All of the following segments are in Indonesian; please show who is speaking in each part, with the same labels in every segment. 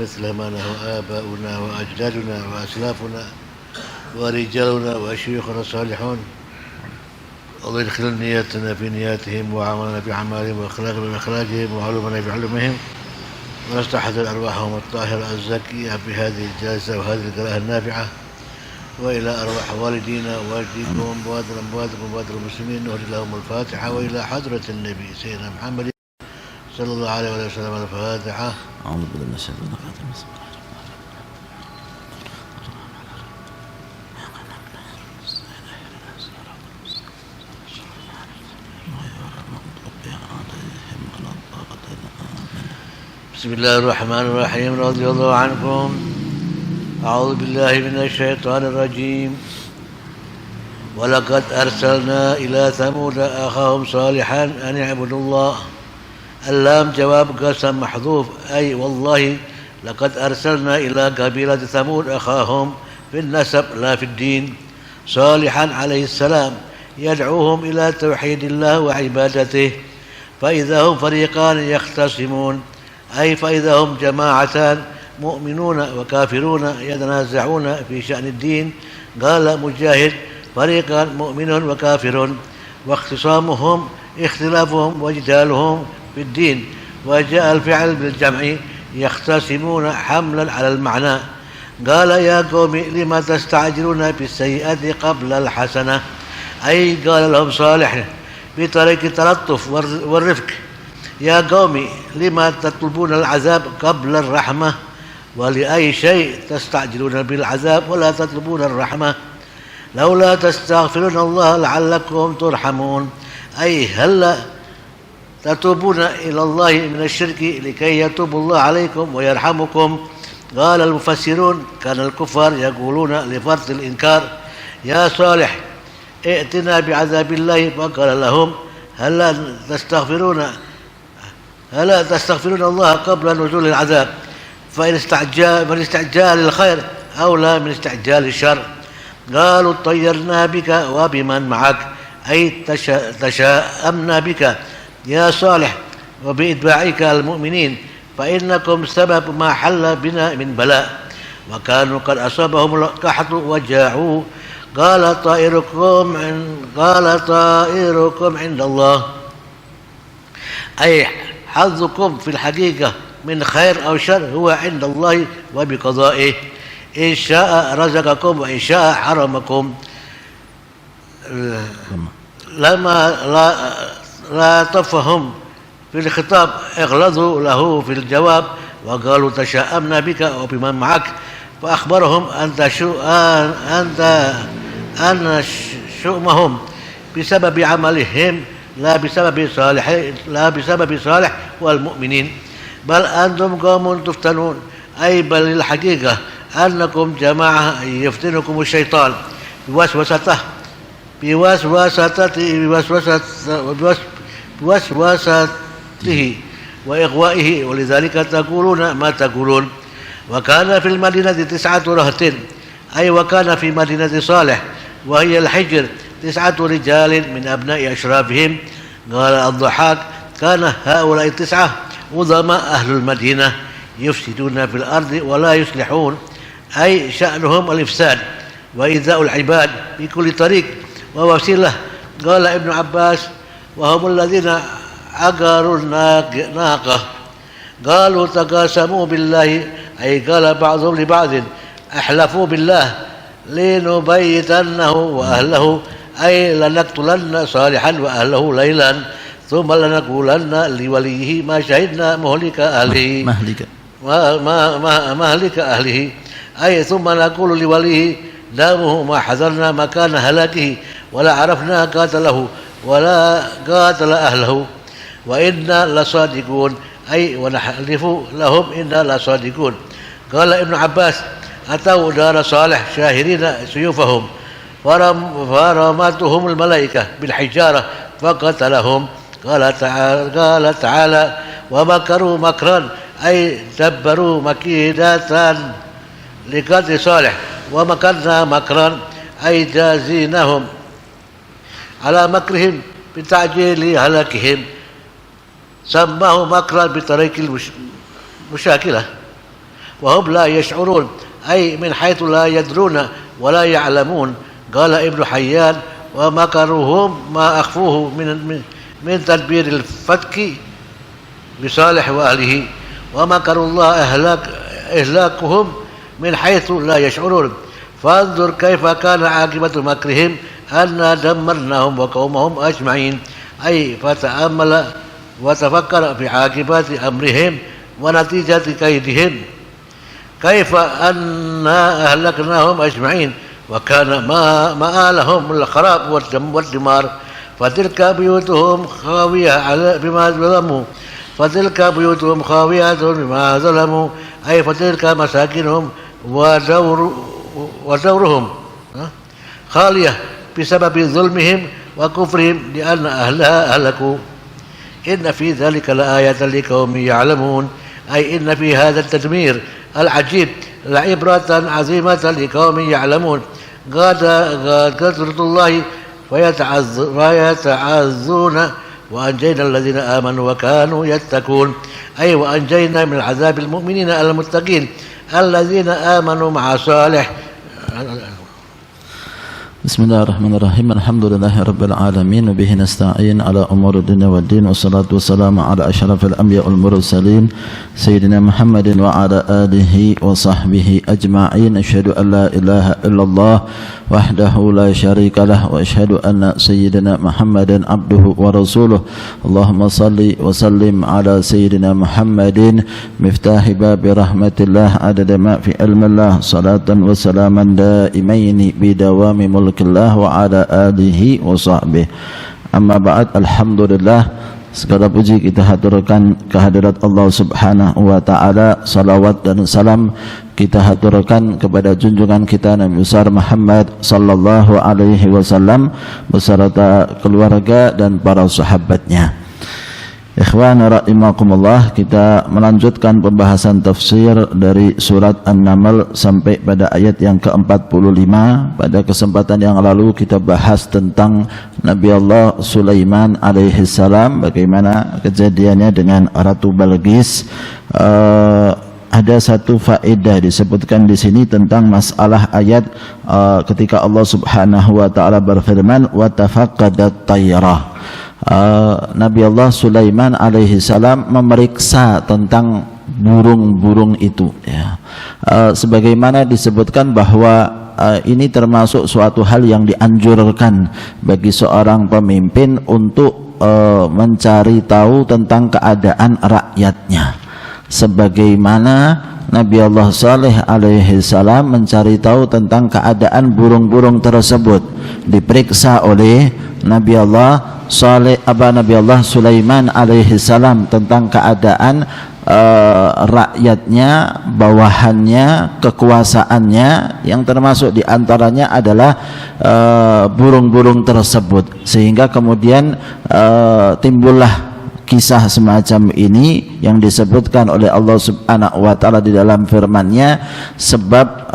Speaker 1: مثل ما نهى آباؤنا وأجدادنا وأسلافنا ورجالنا وشيوخنا الصالحون. الله يدخل نيتنا في نياتهم وعملنا في أعمالهم وأخلاقنا في أخلاقهم وعلومنا في علومهم، ونستحضر أرواحهم الطاهرة الزكية في هذه الجلسة وهذه القراءة النافعة، وإلى أرواح والدينا ووالديكم وأموات المسلمين نهدي لهم الفاتحة، وإلى حضرة النبي سيدنا محمد صلى الله عليه وسلم الفاتحة.
Speaker 2: أعوذ بالله من الشيطان الرجيم.
Speaker 1: بسم الله الرحمن الرحيم. رضي الله عنكم. أعوذ بالله من الشيطان الرجيم. ولقد أرسلنا إلى ثمود أخاهم صالحا أن اعبدوا الله. اللام جواب قسم محذوف، أي والله لقد أرسلنا إلى قبيلة ثمود أخاهم في النسب لا في الدين صالحا عليه السلام يدعوهم إلى توحيد الله وعبادته، فإذا هم فريقان يختصمون، أي فإذا هم جماعتان مؤمنون وكافرون يتنازعون في شأن الدين. قال مجاهد فريقان مؤمن وكافر، واختصامهم اختلافهم وجدالهم في الدين. وجاء الفعل بالجمع يختصمون حملا على المعنى. قال يا قوم لما تستعجلون بالسيئة قبل الحسنة، أي قال لهم صالح بطريق التلطف والرفق يا قوم لما تطلبون العذاب قبل الرحمة، ولأي شيء تستعجلون بالعذاب ولا تطلبون الرحمة؟ لولا تستغفرون الله لعلكم ترحمون، أي هل تتوبون إلى الله من الشرك لكي يتوب الله عليكم ويرحمكم؟ قال المفسرون كان الكفار يقولون لفرط الإنكار يا صالح ائتنا بعذاب الله، فقال لهم هل تستغفرون الله قبل نزول العذاب؟ فإن استعجال للخير أولى من استعجال الشر. قالوا طيرنا بك وبمن معك، أي تشاءمنا بك يا صالح وبإتباعك المؤمنين، فإنكم سبب ما حل بنا من بلاء، وكانوا قد أصابهم القحط وجاعوا. قال طائركم عند الله، أي حظكم في الحقيقة من خير أو شر هو عند الله وبقضائه، إن شاء رزقكم وإن شاء حرمكم. لا تفهم في الخطاب اغلظوا له في الجواب وقالوا تشاءمنا بك وبمن معك، فأخبرهم أن شؤمهم بسبب عملهم لا بسبب صالح والمؤمنين، بل أنتم قوم تفتنون، أي بل الحقيقة أنكم جماعة يفتنكم الشيطان بوسوسته وإغوائه، ولذلك تقولون ما تقولون. وكان في المدينة 9 رهط، أي وكان في مدينة صالح وهي الحجر 9 رجال من أبناء أشرافهم. قال الضحاك كان هؤلاء 9 عظماء أهل المدينة يفسدون في الأرض ولا يصلحون، أي شأنهم الإفساد وإيذاء العباد بكل طريق ووسيلة. قال ابن عباس وهم الذين عقروا الناقة. قالوا تقاسموا بالله، أي قال بعضهم لبعض أحلفوا بالله لنبيتنه وأهله، أي لنقتلن صالحا وأهله ليلا ثم لنقولن لوليه ما شهدنا مهلك أهله، أي ثم نقول لوليه دامه ما حذرنا مكان هلاكه ولا عرفنا قاتله ولا قاتل أهله، وإنا لصادقون، أي ونحلف لهم إنا لصادقون. قال ابن عباس أتوا دار صالح شاهرين سيوفهم فرمتهم الملائكة بالحجارة فقتلهم. قال تعالى ومكروا مكرا، أي دبروا مكيدات لقتل صالح، ومكرنا مكرا، أي جازينهم على مكرهم بتعجيل هلاكهم. سماه مكرا بطريق المشاكلة، وهم لا يشعرون أي من حيث لا يدرون ولا يعلمون. قال ابن حيان ومكرهم ما أخفوه من تدبير الفتك بصالح وأهله، ومكر الله إهلاكهم من حيث لا يشعرون. فانظر كيف كان عاقبة مكرهم أنا دمرناهم وقومهم أجمعين. أي فتأمل وتفكر في عاقبات أمرهم ونتيجة كيدهم، كيف أنا أهلكناهم أجمعين وكان مآلهم الخراب والدمار. فتلك بيوتهم خاوية بما ظلموا، فتلك بيوتهم خاوية بما ظلموا، أي فتلك مساكنهم ودورهم خالية بسبب ظلمهم وكفرهم لأن أهلها أهلكوا. إن في ذلك لآية لقوم يعلمون. أي إن في هذا التدمير العجيب لعبرة عظيمة لقوم يعلمون. قد قدرة الله ويتعزون وأنجينا الذين آمنوا وكانوا يتقون. أي وأنجينا من عذاب المؤمنين المتقين الذين آمنوا مع صالح.
Speaker 2: Bismillahirrahmanirrahim. Alhamdulillahirabbil alamin wa bihi nasta'in ala umuri dunya waddin, wassalatu wassalamu ala asyrafil anbiya wal mursalin sayyidina Muhammadin wa ala alihi wa sahbihi ajma'in. Asyhadu an la ilaha illallah wahdahu la syarikalah wa asyhadu anna sayyidina Muhammadan abduhu wa rasuluh. Allahumma salli wa sallim ala sayyidina Muhammadin miftahi babi rahmatillah adada ma fi ilmillah, salatan wa salaman daimaini bidawami mulkillah wa ala alihi wa sahbihi. Amma ba'd. Alhamdulillah, segala puji kita haturkan kehadirat Allah Subhanahu wa taala. Salawat dan salam kita haturkan kepada junjungan kita Nabi besar Muhammad sallallahu alaihi wasallam beserta keluarga dan para sahabatnya. Ikhwan rahimakumullah, kita melanjutkan pembahasan tafsir dari surat An-Naml sampai pada ayat yang ke-45. Pada kesempatan yang lalu kita bahas tentang Nabi Allah Sulaiman alaihi salam, bagaimana kejadiannya dengan Ratu Balqis. Ada satu faedah disebutkan di sini tentang masalah ayat ketika Allah Subhanahu wa taala berfirman wa tafaqqadat tayrah. Nabi Allah Sulaiman alaihi salam memeriksa tentang burung-burung itu, ya. Sebagaimana disebutkan bahwa ini termasuk suatu hal yang dianjurkan bagi seorang pemimpin untuk mencari tahu tentang keadaan rakyatnya, sebagaimana Nabi Allah Saleh alaihi salam mencari tahu tentang keadaan burung-burung tersebut, diperiksa oleh Nabi Allah Nabi Allah Sulaiman alaihi salam tentang keadaan rakyatnya, bawahannya, kekuasaannya, yang termasuk diantaranya adalah burung-burung tersebut, sehingga kemudian timbullah kisah semacam ini yang disebutkan oleh Allah Subhanahu wa taala di dalam firman-Nya, sebab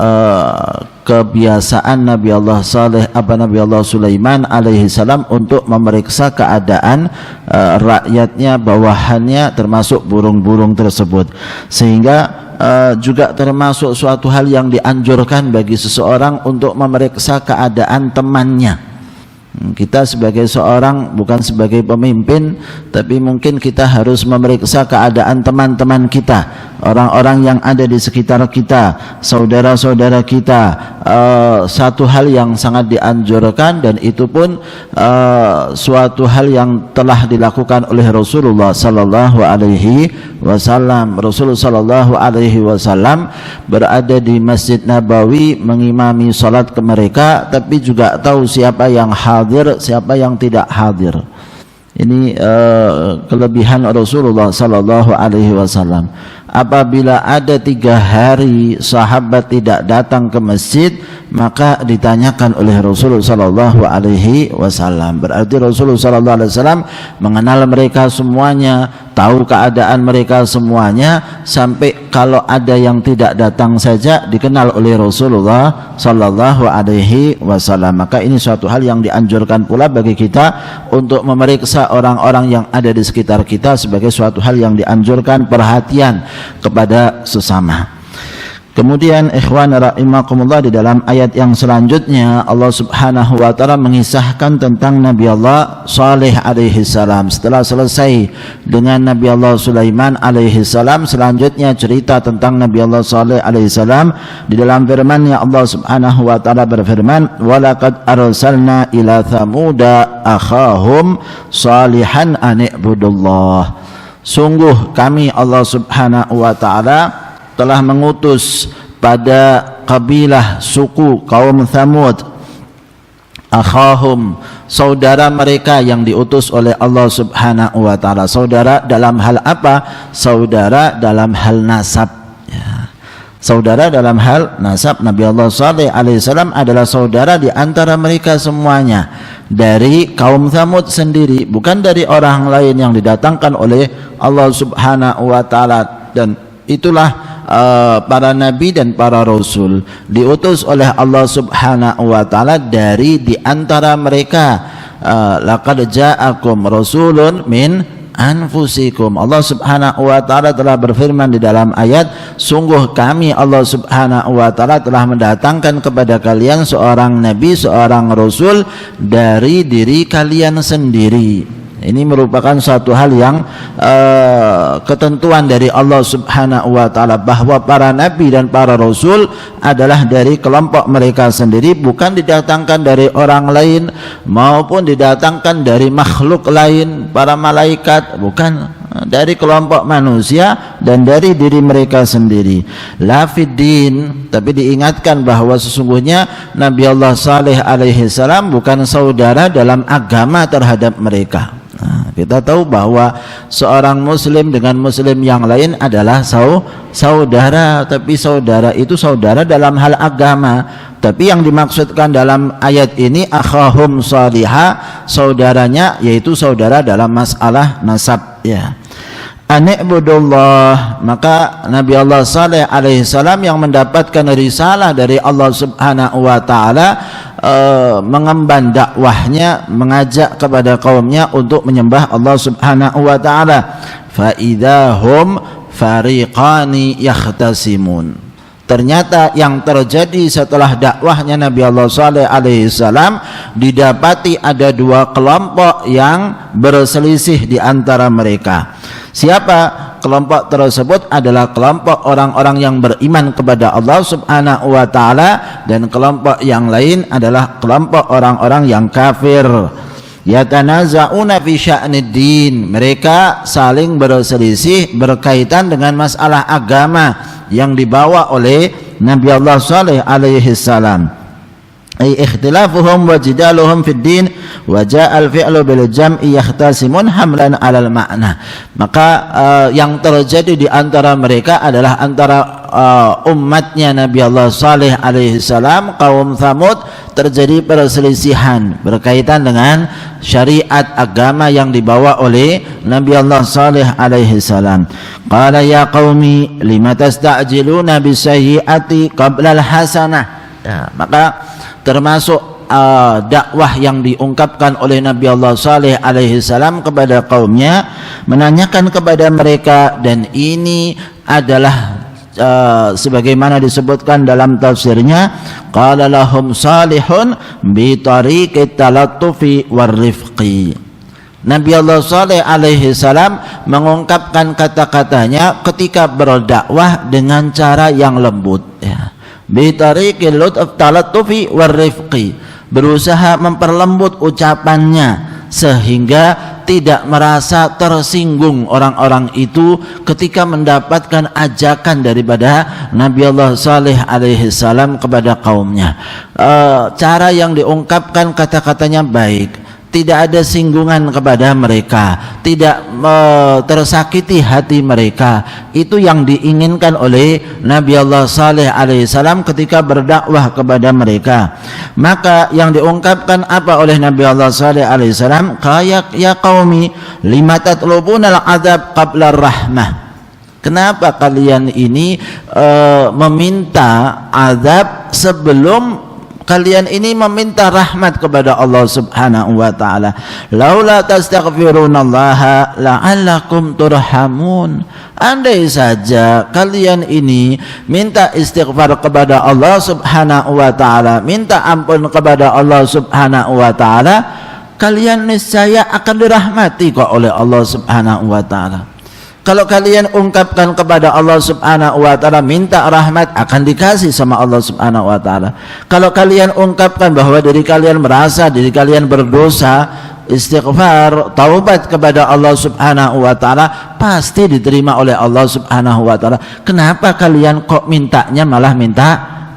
Speaker 2: kebiasaan Nabi Allah Nabi Allah Sulaiman alaihi salam untuk memeriksa keadaan rakyatnya, bawahannya, termasuk burung-burung tersebut, sehingga juga termasuk suatu hal yang dianjurkan bagi seseorang untuk memeriksa keadaan temannya. Kita sebagai seorang, bukan sebagai pemimpin, tapi mungkin kita harus memeriksa keadaan teman-teman kita, orang-orang yang ada di sekitar kita, saudara-saudara kita. Satu hal yang sangat dianjurkan, dan itu pun suatu hal yang telah dilakukan oleh Rasulullah sallallahu alaihi wasallam. Rasulullah sallallahu alaihi wasallam berada di Masjid Nabawi mengimami salat ke mereka, tapi juga tahu siapa yang hadir, siapa yang tidak hadir. Ini kelebihan Rasulullah sallallahu alaihi wasallam. Apabila ada 3 hari sahabat tidak datang ke masjid, maka ditanyakan oleh Rasulullah sallallahu alaihi wasallam. Berarti Rasulullah sallallahu alaihi wasallam mengenal mereka semuanya, tahu keadaan mereka semuanya, sampai kalau ada yang tidak datang saja dikenal oleh Rasulullah sallallahu alaihi wasallam. Maka ini suatu hal yang dianjurkan pula bagi kita untuk memeriksa orang-orang yang ada di sekitar kita, sebagai suatu hal yang dianjurkan, perhatian kepada sesama. Kemudian ikhwan rahimakumullah, di dalam ayat yang selanjutnya Allah Subhanahu wa taala mengisahkan tentang Nabi Allah Saleh alaihi salam. Setelah selesai dengan Nabi Allah Sulaiman alaihi salam, selanjutnya cerita tentang Nabi Allah Saleh alaihi salam. Di dalam firman-Nya Allah Subhanahu wa taala berfirman, "Wa laqad arsalna ila thamuda akhahum salihan an i'budullah." Sungguh kami Allah Subhanahu wa taala telah mengutus pada kabilah suku kaum Thamud akhahum, saudara mereka yang diutus oleh Allah Subhanahu wa taala. Saudara dalam hal apa? Saudara dalam hal nasab, ya. Saudara dalam hal nasab. Nabi Allah Saleh alaihissalam adalah saudara di antara mereka semuanya, dari kaum Thamud sendiri, bukan dari orang lain yang didatangkan oleh Allah Subhanahu wa taala. Dan itulah para nabi dan para rasul diutus oleh Allah Subhanahu wa taala dari di antara mereka. Laqad ja'akum rasulun min anfusikum. Allah Subhanahu wa taala telah berfirman di dalam ayat, sungguh kami Allah Subhanahu wa taala telah mendatangkan kepada kalian seorang nabi, seorang rasul dari diri kalian sendiri. Ini merupakan suatu hal yang ketentuan dari Allah Subhanahu wa taala, bahwa para nabi dan para rasul adalah dari kelompok mereka sendiri, bukan didatangkan dari orang lain maupun didatangkan dari makhluk lain, para malaikat, bukan, dari kelompok manusia dan dari diri mereka sendiri. La fiddin, tapi diingatkan bahwa sesungguhnya Nabi Allah Saleh alaihi salam bukan saudara dalam agama terhadap mereka. Nah, kita tahu bahwa seorang muslim dengan muslim yang lain adalah saudara, tapi saudara itu saudara dalam hal agama. Tapi yang dimaksudkan dalam ayat ini akhahum salihah, saudaranya yaitu saudara dalam masalah nasab, ya. Ani'budullah, maka Nabi Allah Saleh alaihissalam yang mendapatkan risalah dari Allah Subhanahu wa taala mengemban dakwahnya, mengajak kepada kaumnya untuk menyembah Allah Subhanahu wa taala. Fa idahum fariqani yahtasimun. Ternyata yang terjadi setelah dakwahnya Nabi Allah Saleh alaihissalam, didapati ada dua kelompok yang berselisih di antara mereka. Siapa kelompok tersebut? Adalah kelompok orang-orang yang beriman kepada Allah Subhanahu wa taala, dan kelompok yang lain adalah kelompok orang-orang yang kafir. Yatanaza'una fi sya'nid din, mereka saling berselisih berkaitan dengan masalah agama yang dibawa oleh Nabi Allah Saleh alaihi salam. Ay ikhtilafuhum wa jidaluhum fid din wa ja'al fi'lu bil jam'i yahtasimun hamlan 'alal ma'na. Maka yang terjadi di antara mereka adalah antara umatnya Nabi Allah Saleh alaihi salam, kaum Thamud, terjadi perselisihan berkaitan dengan syariat agama yang dibawa oleh Nabi Allah Saleh alaihi salam. Qala ya qaumi lima tasta'jiluna bisayyi'ati qabla al-hasanah. Ya, maka termasuk dakwah yang diungkapkan oleh Nabi Allah Saleh alaihi salam kepada kaumnya, menanyakan kepada mereka, dan ini adalah sebagaimana disebutkan dalam tafsirnya, qala lahum salihun bi tariqit talattufi warifqi. Nabi Allah Saleh alaihi salam mengungkapkan kata-katanya ketika berdakwah dengan cara yang lembut, ya. Bitariqil lutf talattufi warifqi, berusaha memperlembut ucapannya sehingga tidak merasa tersinggung orang-orang itu ketika mendapatkan ajakan daripada Nabi Allah Saleh alaihi salam kepada kaumnya. Cara yang diungkapkan kata-katanya baik, tidak ada singgungan kepada mereka, tidak tersakiti hati mereka. Itu yang diinginkan oleh Nabi Allah Saleh alaihissalam ketika berdakwah kepada mereka. Maka yang diungkapkan apa oleh Nabi Allah Saleh alaihissalam? Kayak ya qaumi lima tatlubuna al-adzab qabla rahmah. Kenapa kalian ini meminta azab sebelum Kalian ini meminta rahmat kepada Allah Subhanahu wa taala. Laula tastaghfirunallaha la'allakum turhamun. Andai saja kalian ini minta istighfar kepada Allah Subhanahu wa taala, minta ampun kepada Allah Subhanahu wa taala, kalian niscaya akan dirahmati kok oleh Allah Subhanahu wa taala. Kalau kalian ungkapkan kepada Allah Subhanahu wa taala minta rahmat, akan dikasih sama Allah Subhanahu wa taala. Kalau kalian ungkapkan bahwa diri kalian merasa diri kalian berdosa, istighfar, taubat kepada Allah Subhanahu wa taala, pasti diterima oleh Allah Subhanahu wa taala. Kenapa kalian kok mintanya malah minta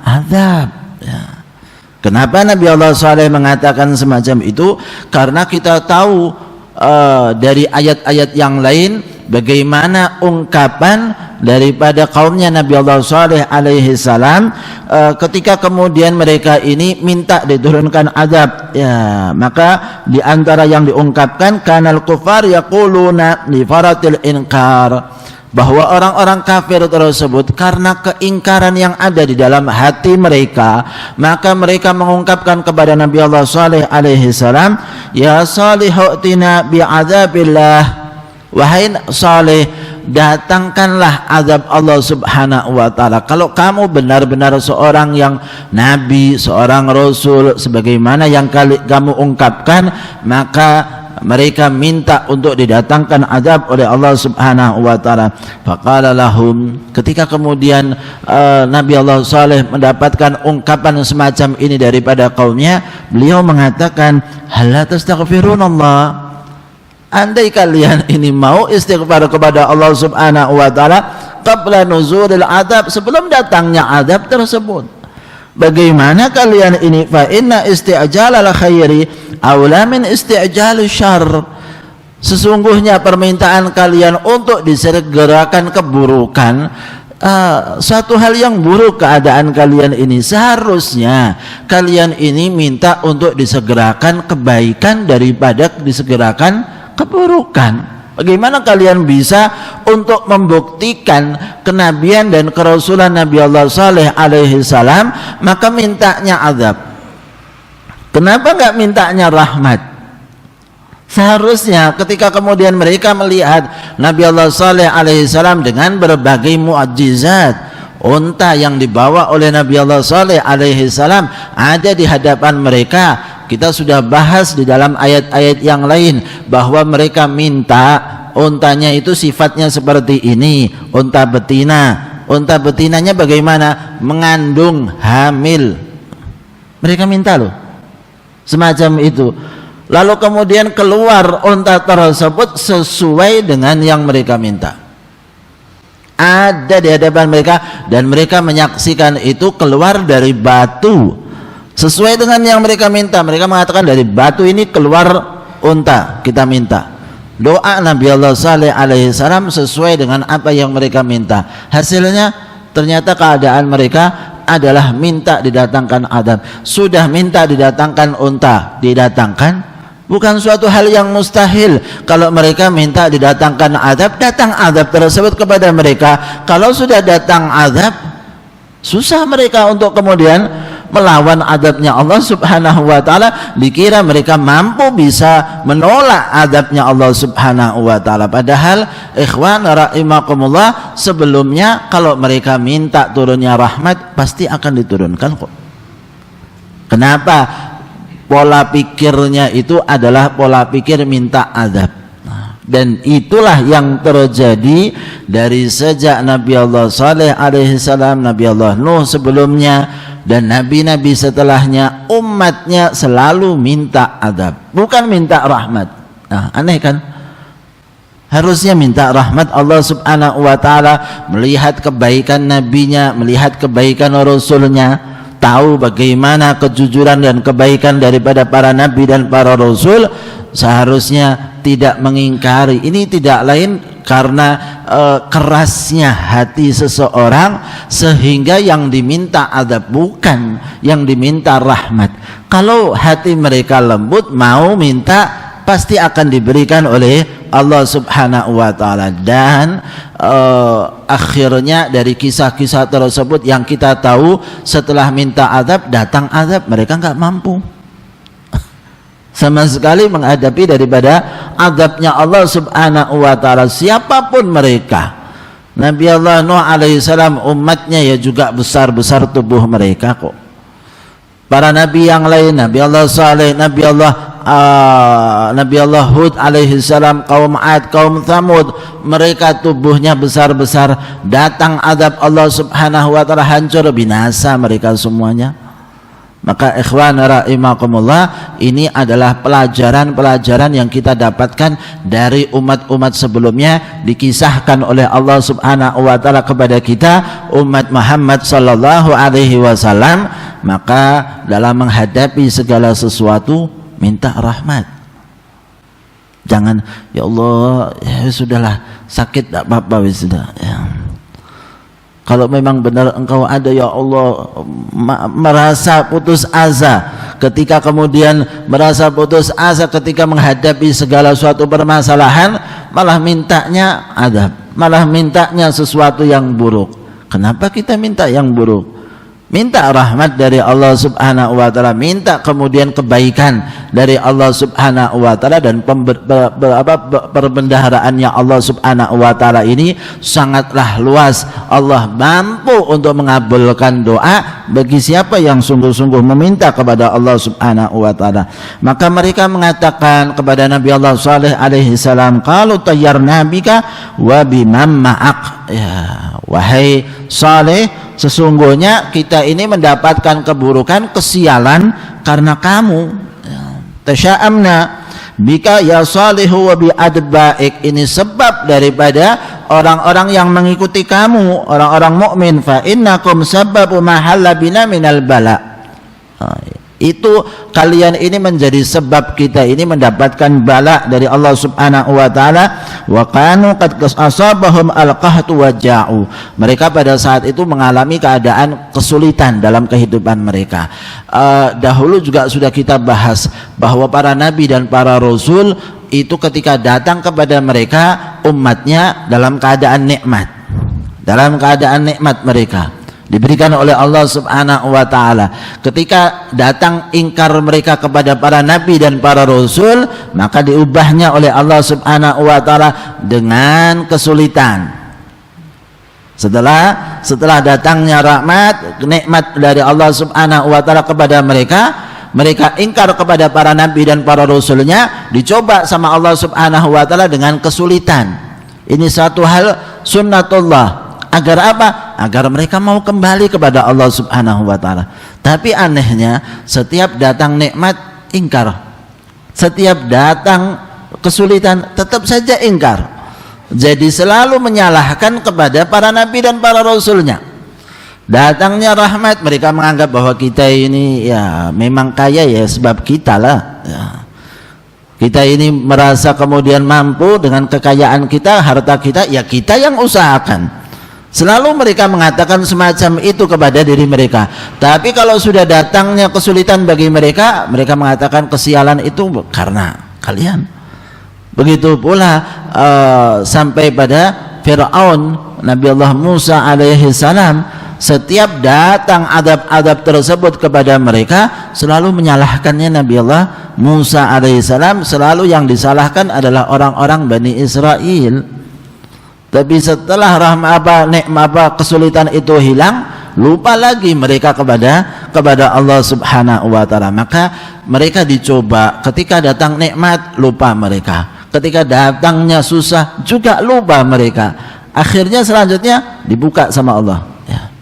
Speaker 2: azab? Ya. Kenapa Nabi Allah SAW mengatakan semacam itu? Karena kita tahu dari ayat-ayat yang lain bagaimana ungkapan daripada kaumnya Nabi Allah Saleh alaihi salam ketika kemudian mereka ini minta diturunkan azab, ya, maka di antara yang diungkapkan kanal kufar yaquluna li faratil inkar, bahwa orang-orang kafir tersebut karena keingkaran yang ada di dalam hati mereka, maka mereka mengungkapkan kepada Nabi Allah Saleh alaihi salam, ya Salihu tina bi'adzabillah, wahai Saleh, datangkanlah azab Allah Subhanahu wa taala. Kalau kamu benar-benar seorang yang nabi, seorang rasul sebagaimana yang kamu ungkapkan, maka mereka minta untuk didatangkan azab oleh Allah Subhanahu wa taala. Faqala lahum, ketika kemudian Nabi Allah Saleh mendapatkan ungkapan semacam ini daripada kaumnya, beliau mengatakan, hal tastaghfirunallah, andai kalian ini mau istighfar kepada Allah Subhanahu wa taala qabla nuzulil adab, sebelum datangnya adab tersebut. Bagaimana kalian ini? Fa inna isti'jalal khairi aula min isti'jal syarr. Sesungguhnya permintaan kalian untuk disegerakan keburukan, suatu hal yang buruk keadaan kalian ini, seharusnya kalian ini minta untuk disegerakan kebaikan daripada disegerakan keburukan. Bagaimana kalian bisa untuk membuktikan kenabian dan kerasulan Nabi Allah Saleh alaihi salam, maka mintanya azab? Kenapa enggak mintanya rahmat? Seharusnya ketika kemudian mereka melihat Nabi Allah Saleh alaihi salam dengan berbagai mukjizat, unta yang dibawa oleh Nabi Allah Saleh alaihi salam ada di hadapan mereka. Kita sudah bahas di dalam ayat-ayat yang lain bahwa mereka minta untanya itu sifatnya seperti ini, unta betina. Unta betinanya bagaimana? Mengandung, hamil. Mereka minta loh semacam itu. Lalu kemudian keluar unta tersebut sesuai dengan yang mereka minta. Ada di hadapan mereka dan mereka menyaksikan itu keluar dari batu sesuai dengan yang mereka minta. Mereka mengatakan dari batu ini keluar unta, kita minta. Doa Nabi Allah Saleh alaihi salam sesuai dengan apa yang mereka minta. Hasilnya ternyata keadaan mereka adalah minta didatangkan adab. Sudah minta didatangkan unta, didatangkan. Bukan suatu hal yang mustahil kalau mereka minta didatangkan adab, datang adab tersebut kepada mereka. Kalau sudah datang adab, susah mereka untuk kemudian melawan adabnya Allah Subhanahu wa taala. Dikira mereka mampu bisa menolak adabnya Allah Subhanahu wa taala, padahal ikhwan rahimakumullah, sebelumnya kalau mereka minta turunnya rahmat pasti akan diturunkan kok. Kenapa? Pola pikirnya itu adalah pola pikir minta azab. Dan itulah yang terjadi dari sejak Nabi Allah Saleh alaihi salam, Nabi Allah Nuh sebelumnya, dan nabi-nabi setelahnya, umatnya selalu minta azab, bukan minta rahmat. Nah, aneh kan? Harusnya minta rahmat Allah Subhanahu wa taala, melihat kebaikan nabinya, melihat kebaikan rasulnya, tahu bagaimana kejujuran dan kebaikan daripada para nabi dan para rasul, seharusnya tidak mengingkari. Ini tidak lain karena kerasnya hati seseorang sehingga yang diminta azab, bukan yang diminta rahmat. Kalau hati mereka lembut, mau minta pasti akan diberikan oleh Allah Subhanahu wa taala. Dan akhirnya dari kisah-kisah tersebut yang kita tahu, setelah minta azab datang azab, mereka nggak mampu sama sekali menghadapi daripada azabnya Allah Subhanahu wa taala, siapapun mereka. Nabi Allah Nuh alaihissalam umatnya ya juga besar-besar tubuh mereka kok. Para nabi yang lain, Nabi Allah Saleh, Nabi Allah Hud alaihissalam, kaum Ad, kaum Thamud, mereka tubuhnya besar-besar, datang azab Allah Subhanahu wa taala, hancur binasa mereka semuanya. Maka ikhwan rahimakumullah, ini adalah pelajaran-pelajaran yang kita dapatkan dari umat-umat sebelumnya, dikisahkan oleh Allah Subhanahu wa taala kepada kita umat Muhammad sallallahu alaihi wasallam. Maka dalam menghadapi segala sesuatu minta rahmat. Jangan ya Allah, ya sudahlah, sakit tak apa-apa sudah ya. Kalau memang benar engkau ada ya Allah, merasa putus asa ketika kemudian merasa putus asa ketika menghadapi segala suatu permasalahan, malah mintanya azab, malah mintanya sesuatu yang buruk. Kenapa kita minta yang buruk? Minta rahmat dari Allah Subhanahu wa taala, minta kemudian kebaikan dari Allah Subhanahu wa taala, dan perbendaharaannya Allah Subhanahu wa taala ini sangatlah luas. Allah mampu untuk mengabulkan doa bagi siapa yang sungguh-sungguh meminta kepada Allah Subhanahu wa taala. Maka mereka mengatakan kepada Nabi Allah Saleh alaihi salam, qalu tayyarna bika wa bimam ma'ak, ya wahai Saleh, sesungguhnya kita ini mendapatkan keburukan, kesialan karena kamu. Tasya'amna bika ya Salihu wa bi adbaik, ini sebab daripada orang-orang yang mengikuti kamu, orang-orang mukmin. Fa innakum sababu ma halla bina minal bala, itu kalian ini menjadi sebab kita ini mendapatkan bala dari Allah Subhanahu wa taala. Wa kanu qad asabahum alqahtu wa ja'u, mereka pada saat itu mengalami keadaan kesulitan dalam kehidupan mereka. Dahulu juga sudah kita bahas bahwa para nabi dan para rasul itu ketika datang kepada mereka umatnya dalam keadaan nikmat, dalam keadaan nikmat mereka diberikan oleh Allah Subhanahu wa taala. Ketika datang ingkar mereka kepada para nabi dan para rasul, maka diubahnya oleh Allah Subhanahu wa taala dengan kesulitan. Setelah datangnya rahmat, nikmat dari Allah Subhanahu wa taala kepada mereka, mereka ingkar kepada para nabi dan para rasulnya, dicoba sama Allah Subhanahu wa taala dengan kesulitan. Ini satu hal sunnatullah. Agar apa? Agar mereka mau kembali kepada Allah Subhanahu wa taala. Tapi anehnya, setiap datang nikmat ingkar, setiap datang kesulitan tetap saja ingkar. Jadi selalu menyalahkan kepada para nabi dan para rasulnya. Datangnya rahmat, mereka menganggap bahwa kita ini ya memang kaya ya sebab kita lah ya. Kita ini merasa kemudian mampu dengan kekayaan kita, harta kita, ya kita yang usahakan. Selalu mereka mengatakan semacam itu kepada diri mereka. Tapi kalau sudah datangnya kesulitan bagi mereka, mereka mengatakan kesialan itu karena kalian. Begitu pula sampai pada Fir'aun, Nabi Allah Musa alaihi salam, setiap datang adab-adab tersebut kepada mereka, selalu menyalahkannya Nabi Allah Musa alaihi salam. Selalu yang disalahkan adalah orang-orang Bani Israel. Tapi setelah kesulitan itu hilang, lupa lagi mereka kepada Allah Subhanahu wa taala. Maka mereka dicoba, ketika datang nikmat lupa mereka, ketika datangnya susah juga lupa mereka. Akhirnya selanjutnya dibuka sama Allah ya.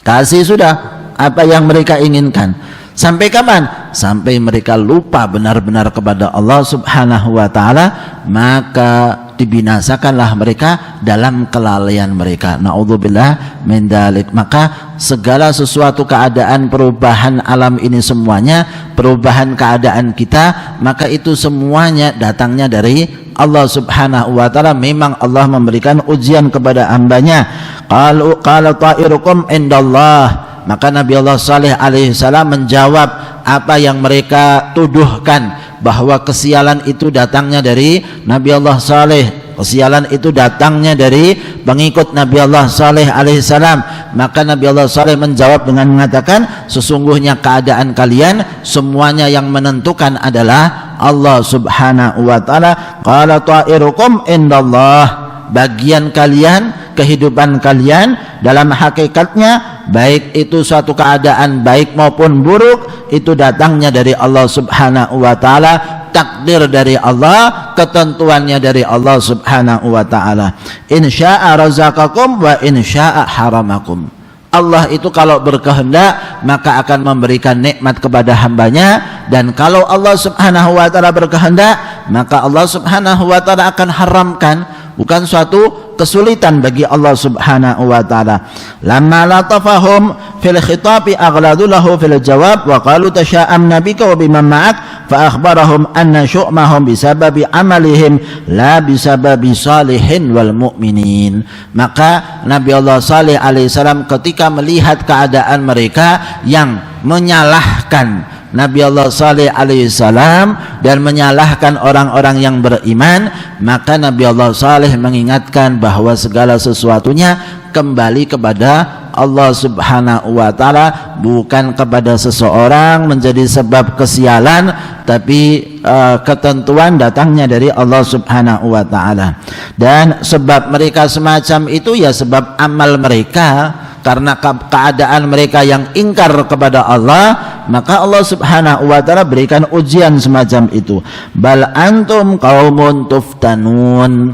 Speaker 2: Kasih sudah apa yang mereka inginkan. Sampai kapan? Sampai mereka lupa benar-benar kepada Allah Subhanahu wa taala, maka dibinasakanlah mereka dalam kelalaian mereka. Na'udzubillah min dzalik. Maka segala sesuatu keadaan perubahan alam ini semuanya, perubahan keadaan kita, maka itu semuanya datangnya dari Allah Subhanahu wa taala. Memang Allah memberikan ujian kepada hambanya. Qala ta'irukum indallah. Maka Nabi Allah Saleh alaihi salam menjawab, apa yang mereka tuduhkan bahwa kesialan itu datangnya dari Nabi Allah Saleh, kesialan itu datangnya dari pengikut Nabi Allah Saleh alaihissalam, maka Nabi Allah Saleh menjawab dengan mengatakan, sesungguhnya keadaan kalian semuanya yang menentukan adalah Allah subhanahu wa ta'ala. Qala ta'irukum indallah, bagian kalian, kehidupan kalian dalam hakikatnya, baik itu suatu keadaan baik maupun buruk, itu datangnya dari Allah subhanahu wa ta'ala, takdir dari Allah, ketentuannya dari Allah subhanahu wa ta'ala. Insya'a razaqakum wa insya'a haramakum. Allah itu kalau berkehendak maka akan memberikan nikmat kepada hambanya, dan kalau Allah subhanahu wa ta'ala berkehendak maka Allah subhanahu wa ta'ala akan haramkan. Bukan suatu kesulitan bagi Allah subhanahu wa ta'ala. Lamma latafahum fil khitabi aghladu lahu fil jawab wa qalu tasha'amna bika wa biman ma'ak fa akhbarahum anna syu'mahum bisababi amalihim la bisababi salihin wal mu'minin. Maka Nabi Allah Saleh alaihissalam ketika melihat keadaan mereka yang menyalahkan Nabi Allah Saleh alaihissalam dan menyalahkan orang-orang yang beriman, maka Nabi Allah Saleh mengingatkan bahwa segala sesuatunya kembali kepada Allah subhanahu wa ta'ala, bukan kepada seseorang menjadi sebab kesialan, tapi ketentuan datangnya dari Allah subhanahu wa ta'ala. Dan sebab mereka semacam itu ya sebab amal mereka, karena keadaan mereka yang ingkar kepada Allah, maka Allah subhanahu wa ta'ala berikan ujian semacam itu. Bal antum qaumun tuftanun.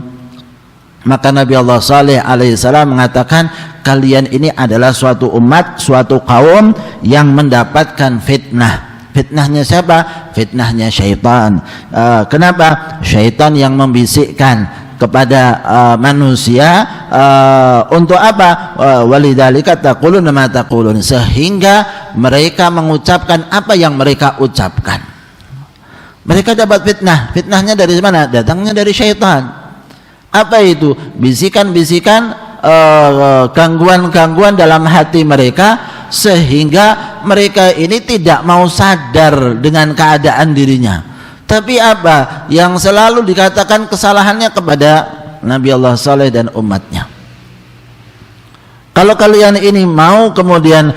Speaker 2: Maka Nabi Allah Saleh alaihissalam mengatakan, kalian ini adalah suatu umat, suatu kaum yang mendapatkan fitnah. Fitnahnya siapa? Fitnahnya syaitan. Kenapa? Syaitan yang membisikkan kepada manusia untuk apa? Walidzalika taquluna ma taqulun, sehingga mereka mengucapkan apa yang mereka ucapkan. Mereka dapat fitnah. Fitnahnya dari mana? Datangnya dari syaitan. Apa itu? Bisikan-bisikan, gangguan-gangguan dalam hati mereka, sehingga mereka ini tidak mau sadar dengan keadaan dirinya. Tapi apa yang selalu dikatakan kesalahannya kepada Nabi Allah Saleh dan umatnya. Kalau kalian ini mau kemudian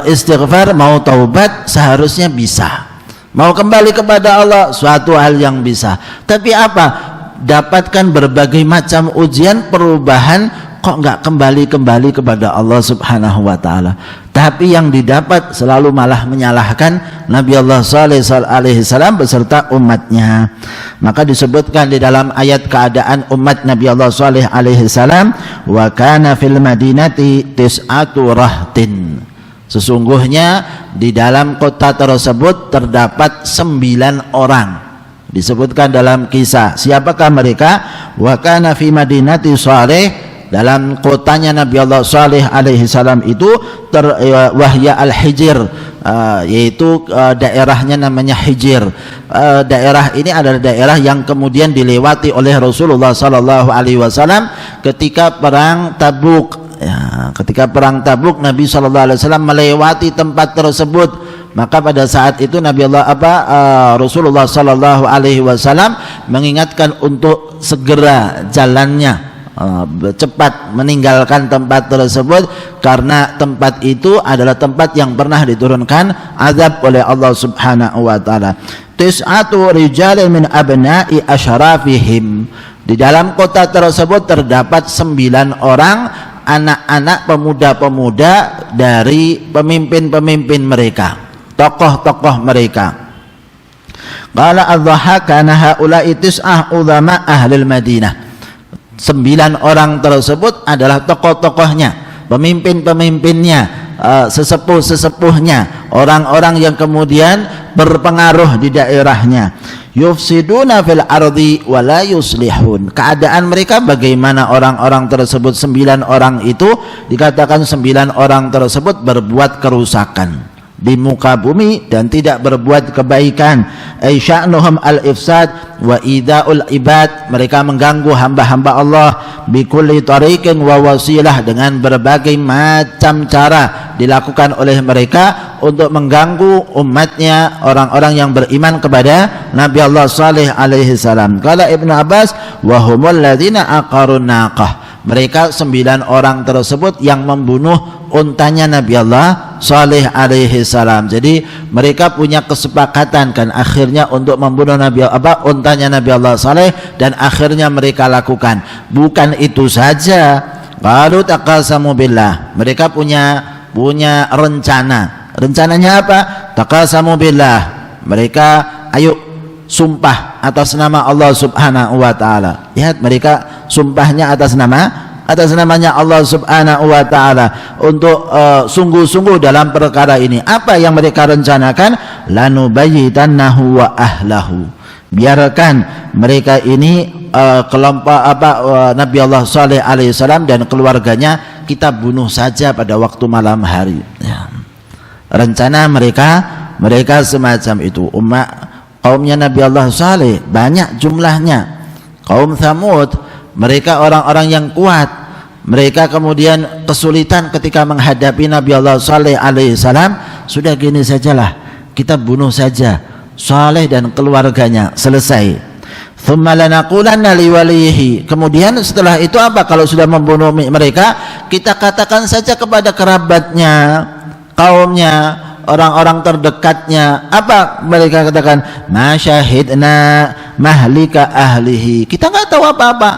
Speaker 2: istighfar, mau taubat, seharusnya bisa. Mau kembali kepada Allah, suatu hal yang bisa. Tapi apa? Dapatkan berbagai macam ujian, perubahan, kok nggak kembali kepada Allah subhanahu wa ta'ala. Tapi yang didapat selalu malah menyalahkan Nabi Allah Saleh alaihissalam beserta umatnya. Maka disebutkan di dalam ayat keadaan umat Nabi Allah Saleh alaihissalam, wa kana fil madinati tis'atu rahtin. Sesungguhnya di dalam kota tersebut terdapat 9 orang. Disebutkan dalam kisah, siapakah mereka? Wa kana fi madinati Saleh, dalam kotanya Nabi Allah Saleh alaihi salam itu wahya al-Hijr, yaitu daerahnya namanya Hijr. Daerah ini adalah daerah yang kemudian dilewati oleh Rasulullah sallallahu alaihi wasallam ketika perang Tabuk. Ya, ketika perang Tabuk Nabi sallallahu alaihi wasallam melewati tempat tersebut. Maka pada saat itu Rasulullah sallallahu alaihi wasallam mengingatkan untuk segera jalannya, cepat meninggalkan tempat tersebut, karena tempat itu adalah tempat yang pernah diturunkan azab oleh Allah subhanahu wa ta'ala. Tis'atu rijalin min abna'i asyrafihim. Di dalam kota tersebut terdapat 9 orang anak-anak pemuda-pemuda dari pemimpin-pemimpin mereka, tokoh-tokoh mereka. Qala adh-dhahakana haula'i tis'ah ulama ahlil Madinah. 9 orang tersebut adalah tokoh-tokohnya, pemimpin-pemimpinnya, sesepuh-sesepuhnya, orang-orang yang kemudian berpengaruh di daerahnya. Yufsiduna fil ardi wa la yuslihun. Keadaan mereka bagaimana? Orang-orang tersebut 9 orang itu dikatakan 9 orang tersebut berbuat kerusakan. di muka bumi dan tidak berbuat kebaikan. Ay sya'nuhum al-ifsad wa ida'ul ibad, mereka mengganggu hamba-hamba Allah bi kulli tariqin wa wasilah, dengan berbagai macam cara dilakukan oleh mereka untuk mengganggu umatnya, orang-orang yang beriman kepada Nabi Allah Saleh alaihi salam. Kala Ibnu Abbas wa humul ladzina aqarun naqah, mereka 9 orang tersebut yang membunuh untanya Nabi Allah Saleh alaihi salam. Jadi mereka punya kesepakatan kan akhirnya untuk membunuh untanya Nabi Allah Saleh, dan akhirnya mereka lakukan. Bukan itu saja, qalu taqasamu billah, mereka punya rencana. Rencananya apa? Taqasamu billah, mereka ayo sumpah atas nama Allah Subhanahu wa taala. Lihat, mereka sumpahnya atas namanya Allah Subhanahu wa taala untuk sungguh-sungguh dalam perkara ini. Apa yang mereka rencanakan? Lanubayyitannahu wa ahlahu, biarkan mereka ini kelompok Nabi Allah Saleh alaihissalam dan keluarganya kita bunuh saja pada waktu malam hari. Ya. Rencana mereka semacam itu. Kaumnya Nabi Allah Saleh banyak jumlahnya. Kaum Tsamud, mereka orang-orang yang kuat. Mereka kemudian kesulitan ketika menghadapi Nabi Allah Saleh alaihissalam. Sudah gini sajalah, kita bunuh saja Saleh dan keluarganya, selesai. Thumma lanaqulanna liwalihi, kemudian setelah itu apa? Kalau sudah membunuh mereka, kita katakan saja kepada kerabatnya, kaumnya, orang-orang terdekatnya. Apa mereka katakan? Masyahidna mahlika ahlihi, kita nggak tahu apa-apa.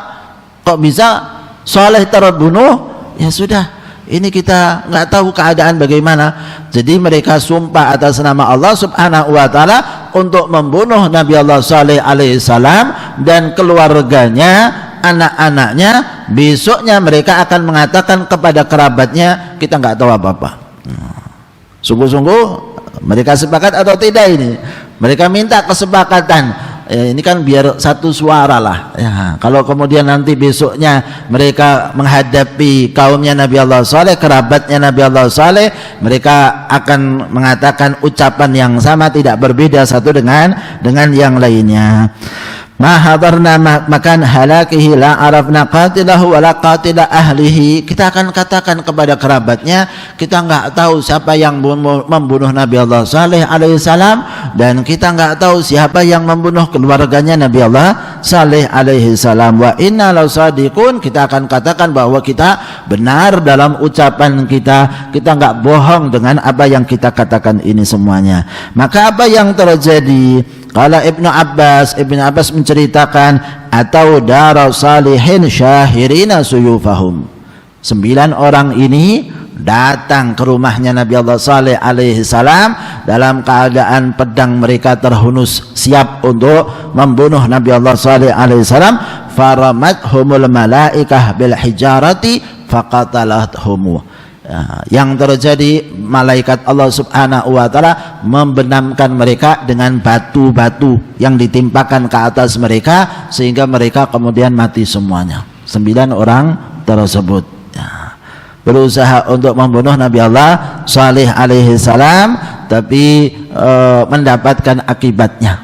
Speaker 2: Kok bisa Saleh terbunuh? Ya sudah, ini kita nggak tahu keadaan bagaimana. Jadi mereka sumpah atas nama Allah Subhanahu wa taala untuk membunuh Nabi Allah Saleh alaihissalam dan keluarganya, anak-anaknya. Besoknya mereka akan mengatakan kepada kerabatnya, kita nggak tahu apa-apa. Sungguh-sungguh mereka sepakat atau tidak ini? Mereka minta kesepakatan. Ini kan biar satu suara lah ya. Kalau kemudian nanti besoknya mereka menghadapi kaumnya Nabi Allah Saleh, kerabatnya Nabi Allah Saleh, mereka akan mengatakan ucapan yang sama, tidak berbeda satu dengan yang lainnya. Ma hadarna makan halakihi la arafna qatilahu wa la qatila ahlihi, kita akan katakan kepada kerabatnya, kita nggak tahu siapa yang membunuh Nabi Allah Saleh alaihissalam, dan kita nggak tahu siapa yang membunuh keluarganya Nabi Allah Saleh alaihissalam. Wa inna lausadiqun, kita akan katakan bahwa kita benar dalam ucapan kita nggak bohong dengan apa yang kita katakan ini semuanya. Maka apa yang terjadi? Kala Ibnu Abbas menceritakan, atau darau salihin syahirina suyufahum, 9 orang ini datang ke rumahnya Nabi Allah Saleh alaihi salam dalam keadaan pedang mereka terhunus, siap untuk membunuh Nabi Allah Saleh alaihi salam. Faramathumul malaikah bil hijarati faqatalathum. Yang terjadi, malaikat Allah Subhanahu wa taala membenamkan mereka dengan batu-batu yang ditimpakan ke atas mereka, sehingga mereka kemudian mati semuanya. 9 orang tersebut berusaha untuk membunuh Nabi Allah Saleh alaihi salam, tapi mendapatkan akibatnya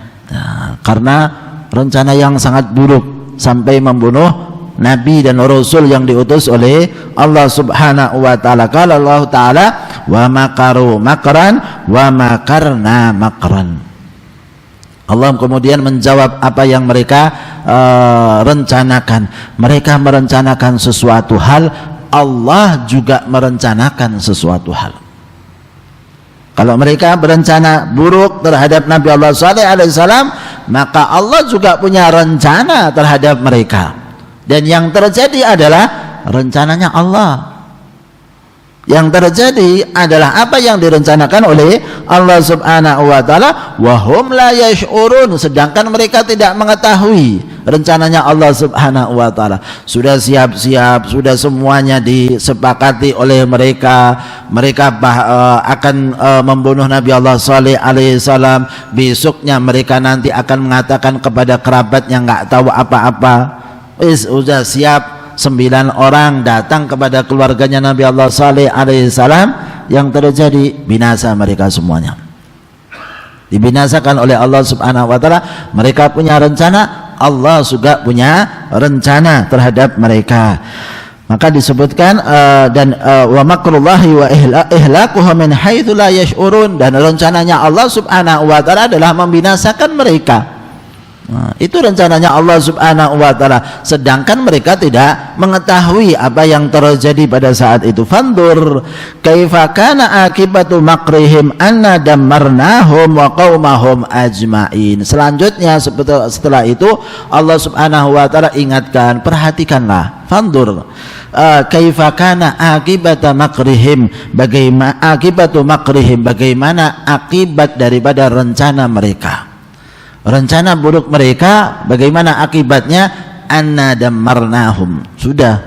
Speaker 2: karena rencana yang sangat buruk sampai membunuh Nabi dan Rasul yang diutus oleh Allah Subhanahu wa taala. Qala Allah taala, wa makaru makran wa makarna makran. Allah kemudian menjawab apa yang mereka rencanakan. Mereka merencanakan sesuatu hal, Allah juga merencanakan sesuatu hal. Kalau mereka berencana buruk terhadap Nabi Allah Saleh alaihissalam, maka Allah juga punya rencana terhadap mereka. Dan yang terjadi adalah rencananya Allah. Yang terjadi adalah apa yang direncanakan oleh Allah Subhanahu wa taala, wa hum la yash'urun, sedangkan mereka tidak mengetahui rencananya Allah Subhanahu wa taala. Sudah siap-siap, sudah semuanya disepakati oleh mereka. Mereka akan membunuh Nabi Allah Saleh alaihi salam. Besoknya mereka nanti akan mengatakan kepada kerabatnya, nggak tahu apa-apa. Sudah siap, 9 orang datang kepada keluarganya Nabi Allah Saleh alaihi salam. yang terjadi? Binasa mereka semuanya, dibinasakan oleh Allah Subhanahu wa taala. Mereka punya rencana, Allah juga punya rencana terhadap mereka. Maka disebutkan wa makrullahi wa ihlaquhum min haitsu la yash'urun, dan rencananya Allah Subhanahu wa taala adalah membinasakan mereka. Nah, itu rencananya Allah Subhanahu wa taala, sedangkan mereka tidak mengetahui apa yang terjadi pada saat itu. Fandur kaifa kana akibatu makrihim anna dammarnahum wa qaumahum ajmain. Selanjutnya setelah itu Allah Subhanahu wa taala ingatkan, perhatikanlah, fandur kaifa kana akibatu makrihim, bagaimana akibatu makrihim, bagaimana akibat daripada rencana mereka. Rencana buruk mereka bagaimana akibatnya? Anna dammarnahum, sudah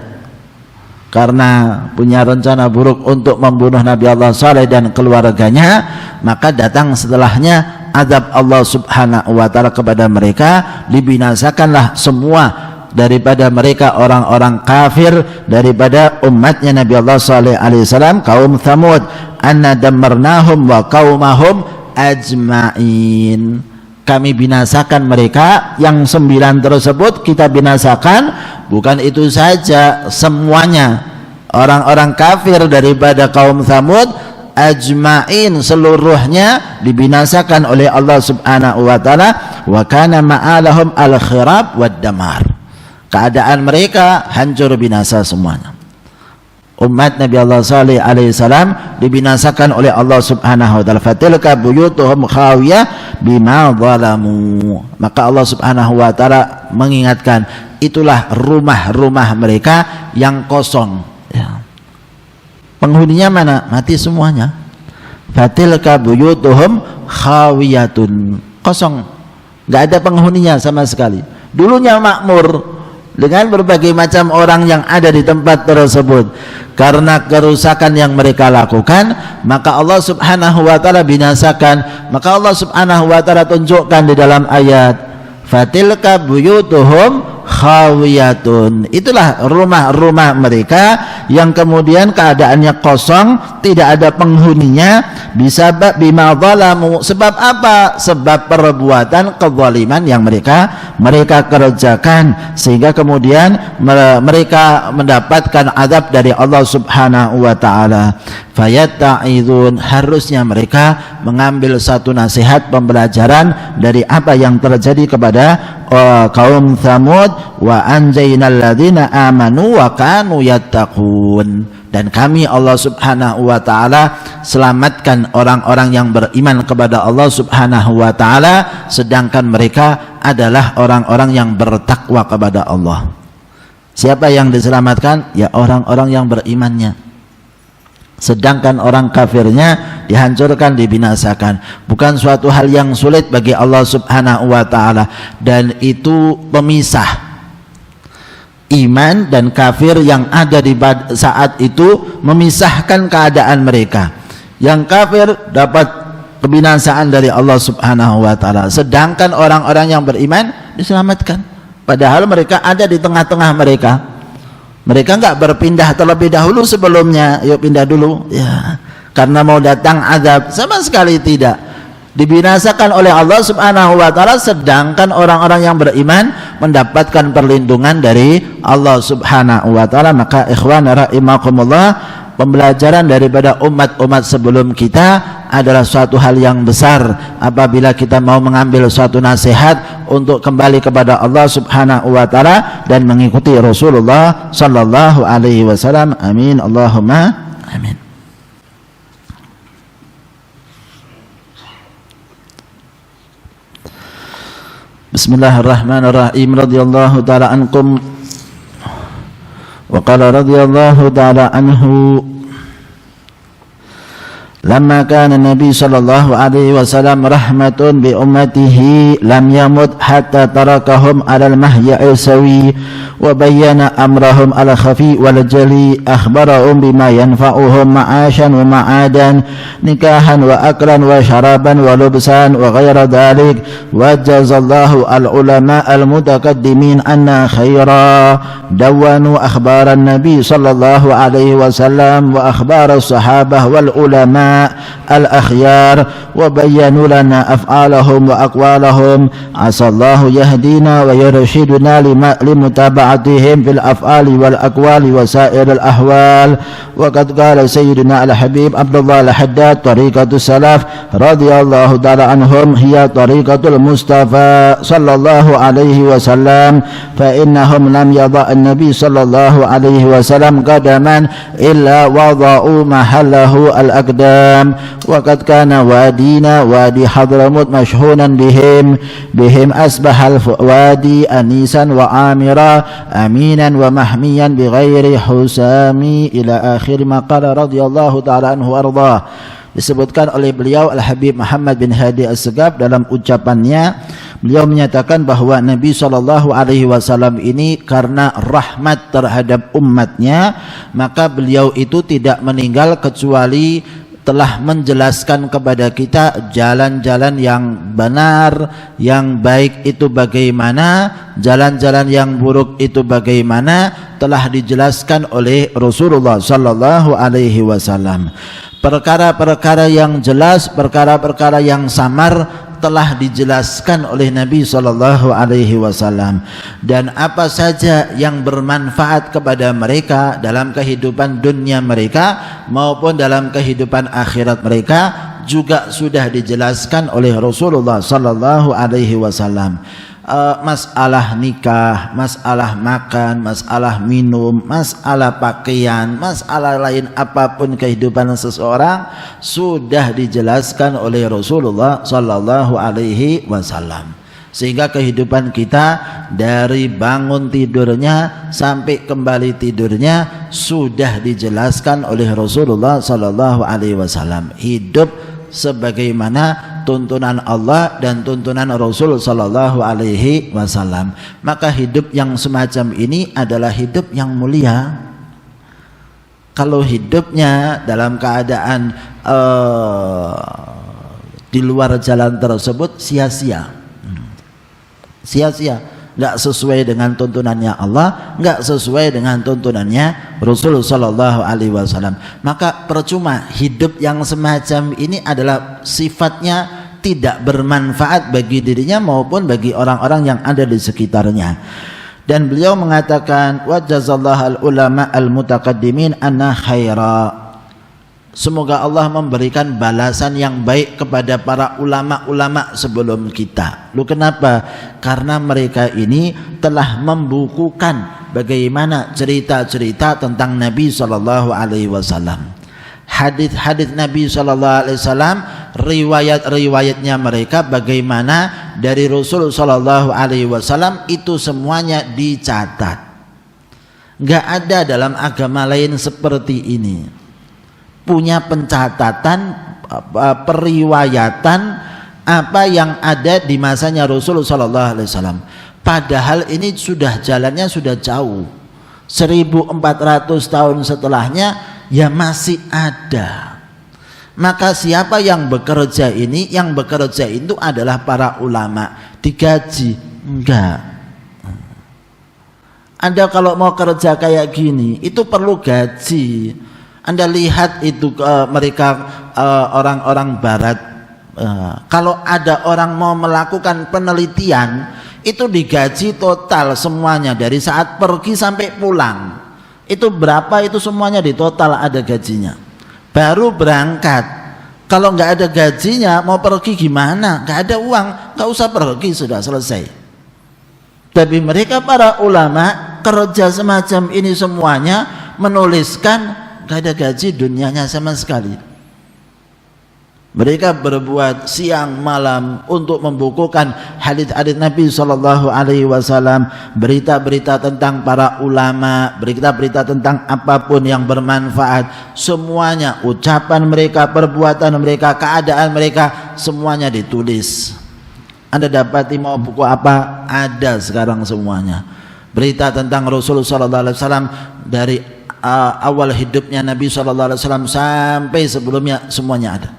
Speaker 2: karena punya rencana buruk untuk membunuh Nabi Allah Saleh dan keluarganya, maka datang setelahnya azab Allah Subhanahu wa taala kepada mereka, dibinasakanlah semua daripada mereka orang-orang kafir daripada umatnya Nabi Allah Saleh alaihi salam, kaum Tsamud. Anna dammarnahum wa qaumahum ajmain, kami binasakan mereka, yang 9 tersebut kita binasakan. Bukan itu saja, semuanya orang-orang kafir daripada kaum Tsamud ajmain, seluruhnya dibinasakan oleh Allah Subhanahu wa taala. Wa kana ma'alahum al-khirab wad damar, keadaan mereka hancur binasa semuanya. Umat Nabi Allah Saleh alaihi salam dibinasakan oleh Allah Subhanahu wa taala. Fatilka buyutuhum khawiyah bima zalamu, maka Allah Subhanahu wa taala mengingatkan, itulah rumah-rumah mereka yang kosong, ya. Penghuninya mana? Mati semuanya. Fatilka buyutuhum khawiyatun, kosong, nggak ada penghuninya sama sekali. Dulunya makmur dengan berbagai macam orang yang ada di tempat tersebut. Karena kerusakan yang mereka lakukan, maka Allah Subhanahu wa taala binasakan. Maka Allah Subhanahu wa taala tunjukkan di dalam ayat, fatilka buyutuhum khawiyatun, itulah rumah-rumah mereka yang kemudian keadaannya kosong, tidak ada penghuninya. Bisabab bima zalamu, sebab apa? Sebab perbuatan kezaliman yang mereka kerjakan, sehingga kemudian mereka mendapatkan azab dari Allah Subhanahu wa taala. Fayatta'idun, harusnya mereka mengambil satu nasihat pembelajaran dari apa yang terjadi kepada kaum Tsamud. Wa anjaynal ladzina amanu wa kanu yattaqun, dan kami Allah Subhanahu wa taala selamatkan orang-orang yang beriman kepada Allah Subhanahu wa taala, sedangkan mereka adalah orang-orang yang bertakwa kepada Allah. Siapa yang diselamatkan? Ya orang-orang yang berimannya. Sedangkan orang kafirnya dihancurkan, dibinasakan. Bukan suatu hal yang sulit bagi Allah Subhanahu wa taala, dan itu pemisah iman dan kafir yang ada di saat itu, memisahkan keadaan mereka. Yang kafir dapat kebinasaan dari Allah Subhanahu wa taala, sedangkan orang-orang yang beriman diselamatkan, padahal mereka ada di tengah-tengah mereka. Mereka enggak berpindah terlebih dahulu sebelumnya, yuk pindah dulu ya, karena mau datang azab, sama sekali tidak. Dibinasakan oleh Allah Subhanahu wa taala, sedangkan orang-orang yang beriman mendapatkan perlindungan dari Allah Subhanahu wa taala. Maka ikhwan rahimakumullah, pembelajaran daripada umat-umat sebelum kita adalah suatu hal yang besar apabila kita mau mengambil suatu nasihat untuk kembali kepada Allah Subhanahu wa taala dan mengikuti Rasulullah sallallahu alaihi wasallam. Amin Allahumma amin. Bismillahirrahmanirrahim. Radhiyallahu ta'ala ankum wa qala radhiyallahu ta'ala anhu lamma kana Nabi sallallahu alaihi wasallam rahmatun bi ummatihi lam yamut hatta tarakahum alal mahya'i sawi wa bayyana amrahum al khafi wal jali akhbarahum bima yanfa'uhum ma'ashan wa ma'adan nikahan wa aklan wa syaraban wa lubsan wa ghaira dhalik wa jazallahu al ulama al mutakaddimin anna khaira dawanu akhbaran Nabi sallallahu alaihi wasallam wa akhbar as-sahabah wal ulama al-akhyar wa bayyanu lana af'alahum wa aqwalahum asallahu yahdina wa yarshiduna limutaba'atihim fil af'ali wal aqwali wa sa'iril ahwal wa qad qala sayyidina al-habib Abdullah al-Haddad tariqatus salaf radhiyallahu ta'ala anhum hiya tariqatul mustafa sallallahu alaihi wasallam fa innahum lam yadha' an-nabi sallallahu alaihi wasallam qadaman illa wada'u mahallahu al-aqdam وقد كان وادينا وادي حضرموت مشحونا بهم أصبح الوادي أنيسا وعامرا أمينا ومحميا بغير حسام إلى آخر ما قال رضي الله تعالى عنه وأرضاه. Disebutkan oleh beliau Al-Habib Muhammad bin Hadi As-Segaf dalam ucapannya, beliau menyatakan bahwa Nabi SAW ini karena rahmat terhadap umatnya, maka beliau itu tidak meninggal kecuali telah menjelaskan kepada kita jalan-jalan yang benar, yang baik itu bagaimana, jalan-jalan yang buruk itu bagaimana, telah dijelaskan oleh Rasulullah sallallahu alaihi wasallam. Perkara-perkara yang jelas, perkara-perkara yang samar telah dijelaskan oleh Nabi sallallahu alaihi wasallam, dan apa saja yang bermanfaat kepada mereka dalam kehidupan dunia mereka maupun dalam kehidupan akhirat mereka juga sudah dijelaskan oleh Rasulullah sallallahu alaihi wasallam. Masalah nikah, masalah makan, masalah minum, masalah pakaian, masalah lain apapun kehidupan seseorang sudah dijelaskan oleh Rasulullah sallallahu alaihi wasallam. Sehingga kehidupan kita dari bangun tidurnya sampai kembali tidurnya sudah dijelaskan oleh Rasulullah sallallahu alaihi wasallam. Hidup sebagaimana tuntunan Allah dan tuntunan Rasul sallallahu alaihi wasallam. Maka hidup yang semacam ini adalah hidup yang mulia. Kalau hidupnya dalam keadaan di luar jalan tersebut sia-sia, sia-sia, nggak sesuai dengan tuntunannya Allah, nggak sesuai dengan tuntunannya Rasul sallallahu alaihi wasallam, maka percuma. Hidup yang semacam ini adalah sifatnya tidak bermanfaat bagi dirinya maupun bagi orang-orang yang ada di sekitarnya. Dan beliau mengatakan wa jazallahu al ulama al mutaqaddimin anna khaira. Semoga Allah memberikan balasan yang baik kepada para ulama-ulama sebelum kita. Lu kenapa? Karena mereka ini telah membukukan bagaimana cerita-cerita tentang Nabi sallallahu alaihi wasallam. Hadis-hadis Nabi sallallahu alaihi wasallam, riwayat-riwayatnya mereka bagaimana dari Rasul sallallahu alaihi wasallam itu semuanya dicatat. Enggak ada dalam agama lain seperti ini. Punya pencatatan, periwayatan apa yang ada di masanya Rasulullah sallallahu alaihi wasallam. Padahal ini sudah jalannya sudah jauh. 1400 tahun setelahnya ya masih ada. Maka siapa yang bekerja ini? Yang bekerja itu adalah para ulama. Digaji? Enggak. Anda kalau mau kerja kayak gini itu perlu gaji. Anda lihat itu mereka orang-orang barat, kalau ada orang mau melakukan penelitian itu digaji total semuanya dari saat pergi sampai pulang. Itu berapa itu semuanya di total ada gajinya. Baru berangkat. Kalau nggak ada gajinya mau pergi gimana? Nggak ada uang, nggak usah pergi, sudah selesai. Tapi mereka para ulama kerja semacam ini semuanya menuliskan. Gak ada gaji dunianya sama sekali. Mereka berbuat siang malam untuk membukukan hadits-hadits Nabi SAW, berita-berita tentang para ulama, berita-berita tentang apapun yang bermanfaat, semuanya, ucapan mereka, perbuatan mereka, keadaan mereka, semuanya ditulis. Anda dapati mau buku apa? Ada sekarang semuanya. Berita tentang Rasulullah SAW dari awal hidupnya Nabi SAW sampai sebelumnya, semuanya ada.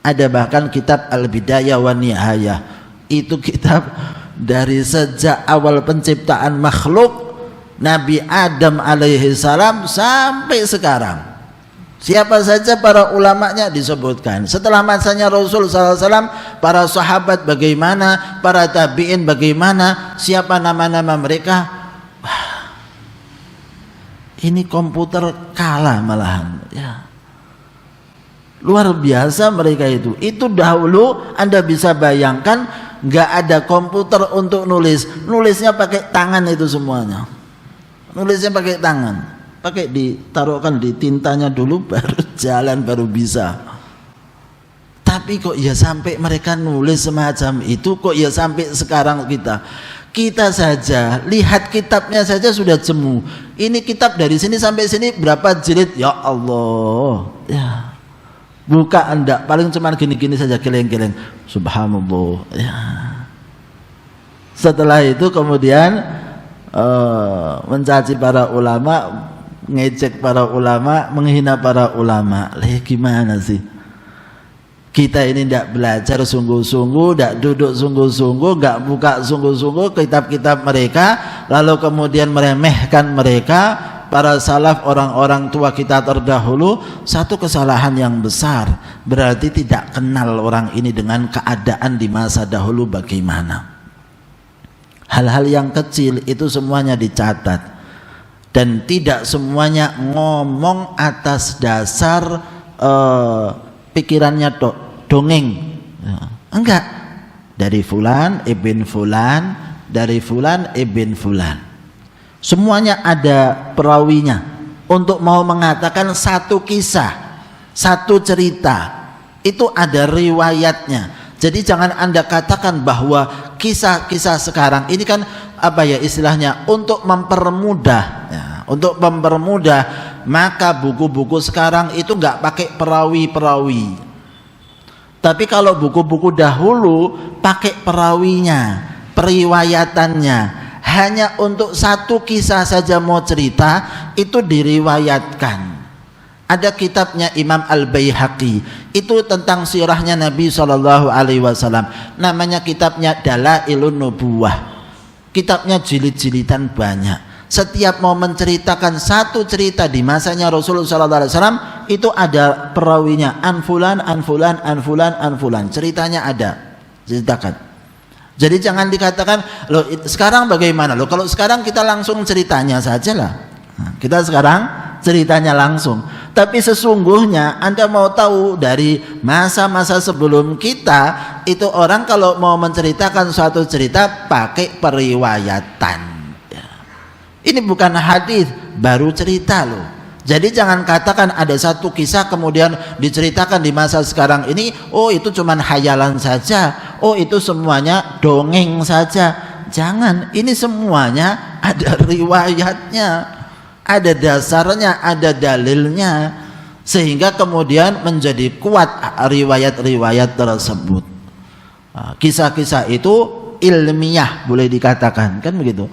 Speaker 2: Ada bahkan kitab Al-Bidayah wa Nihayah, itu kitab dari sejak awal penciptaan makhluk Nabi Adam alaihi salam sampai sekarang. Siapa saja para ulamanya disebutkan. Setelah masanya Rasul SAW, para sahabat bagaimana, para tabi'in bagaimana, siapa nama-nama mereka. Wah, ini komputer kalah malahan ya. Luar biasa mereka itu. Itu dahulu Anda bisa bayangkan, nggak ada komputer untuk nulis. Nulisnya pakai tangan itu semuanya. Nulisnya pakai tangan. Pakai ditaruhkan di tintanya dulu, baru jalan, baru bisa. Tapi kok ya sampai mereka nulis semacam itu, kok ya sampai sekarang kita saja lihat kitabnya saja sudah jemu. Ini kitab dari sini sampai sini berapa jilid? Ya Allah ya. Buka Anda paling cuma gini-gini saja, geleng-geleng. Subhanallah ya. Setelah itu kemudian mencaci para ulama, ngecek para ulama, menghina para ulama. Gimana sih? Kita ini tidak belajar sungguh-sungguh, tidak duduk sungguh-sungguh, tidak buka sungguh-sungguh kitab-kitab mereka, lalu kemudian meremehkan mereka. Para salaf, orang-orang tua kita terdahulu, satu kesalahan yang besar, berarti tidak kenal orang ini dengan keadaan di masa dahulu bagaimana. Hal-hal yang kecil itu semuanya dicatat, dan tidak semuanya ngomong atas dasar pikirannya dongeng ya. Enggak, dari fulan ibn fulan, dari fulan ibn fulan, semuanya ada perawinya. Untuk mau mengatakan satu kisah, satu cerita, itu ada riwayatnya. Jadi jangan Anda katakan bahwa kisah-kisah sekarang ini kan apa ya istilahnya, untuk mempermudah ya, untuk mempermudah, maka buku-buku sekarang itu nggak pakai perawi-perawi. Tapi kalau buku-buku dahulu pakai perawinya, periwayatannya. Hanya untuk satu kisah saja mau cerita, itu diriwayatkan. Ada kitabnya Imam Al-Baihaqi, itu tentang sirahnya Nabi SAW. Namanya kitabnya Dalailun Nubuwah. Kitabnya jilid-jilidan banyak. Setiap mau menceritakan satu cerita di masanya Rasulullah SAW, itu ada perawinya, anfulan, anfulan, anfulan, anfulan. Ceritanya ada, ceritakan. Jadi jangan dikatakan, loh sekarang bagaimana? Loh kalau sekarang kita langsung ceritanya saja lah. Kita sekarang ceritanya langsung. Tapi sesungguhnya Anda mau tahu dari masa-masa sebelum kita, itu orang kalau mau menceritakan suatu cerita pakai periwayatan. Ini bukan hadis, baru cerita loh. Jadi jangan katakan ada satu kisah kemudian diceritakan di masa sekarang ini, oh itu cuman hayalan saja, oh itu semuanya dongeng saja. Jangan, ini semuanya ada riwayatnya, ada dasarnya, ada dalilnya, sehingga kemudian menjadi kuat riwayat-riwayat tersebut. Kisah-kisah itu ilmiah boleh dikatakan, kan begitu.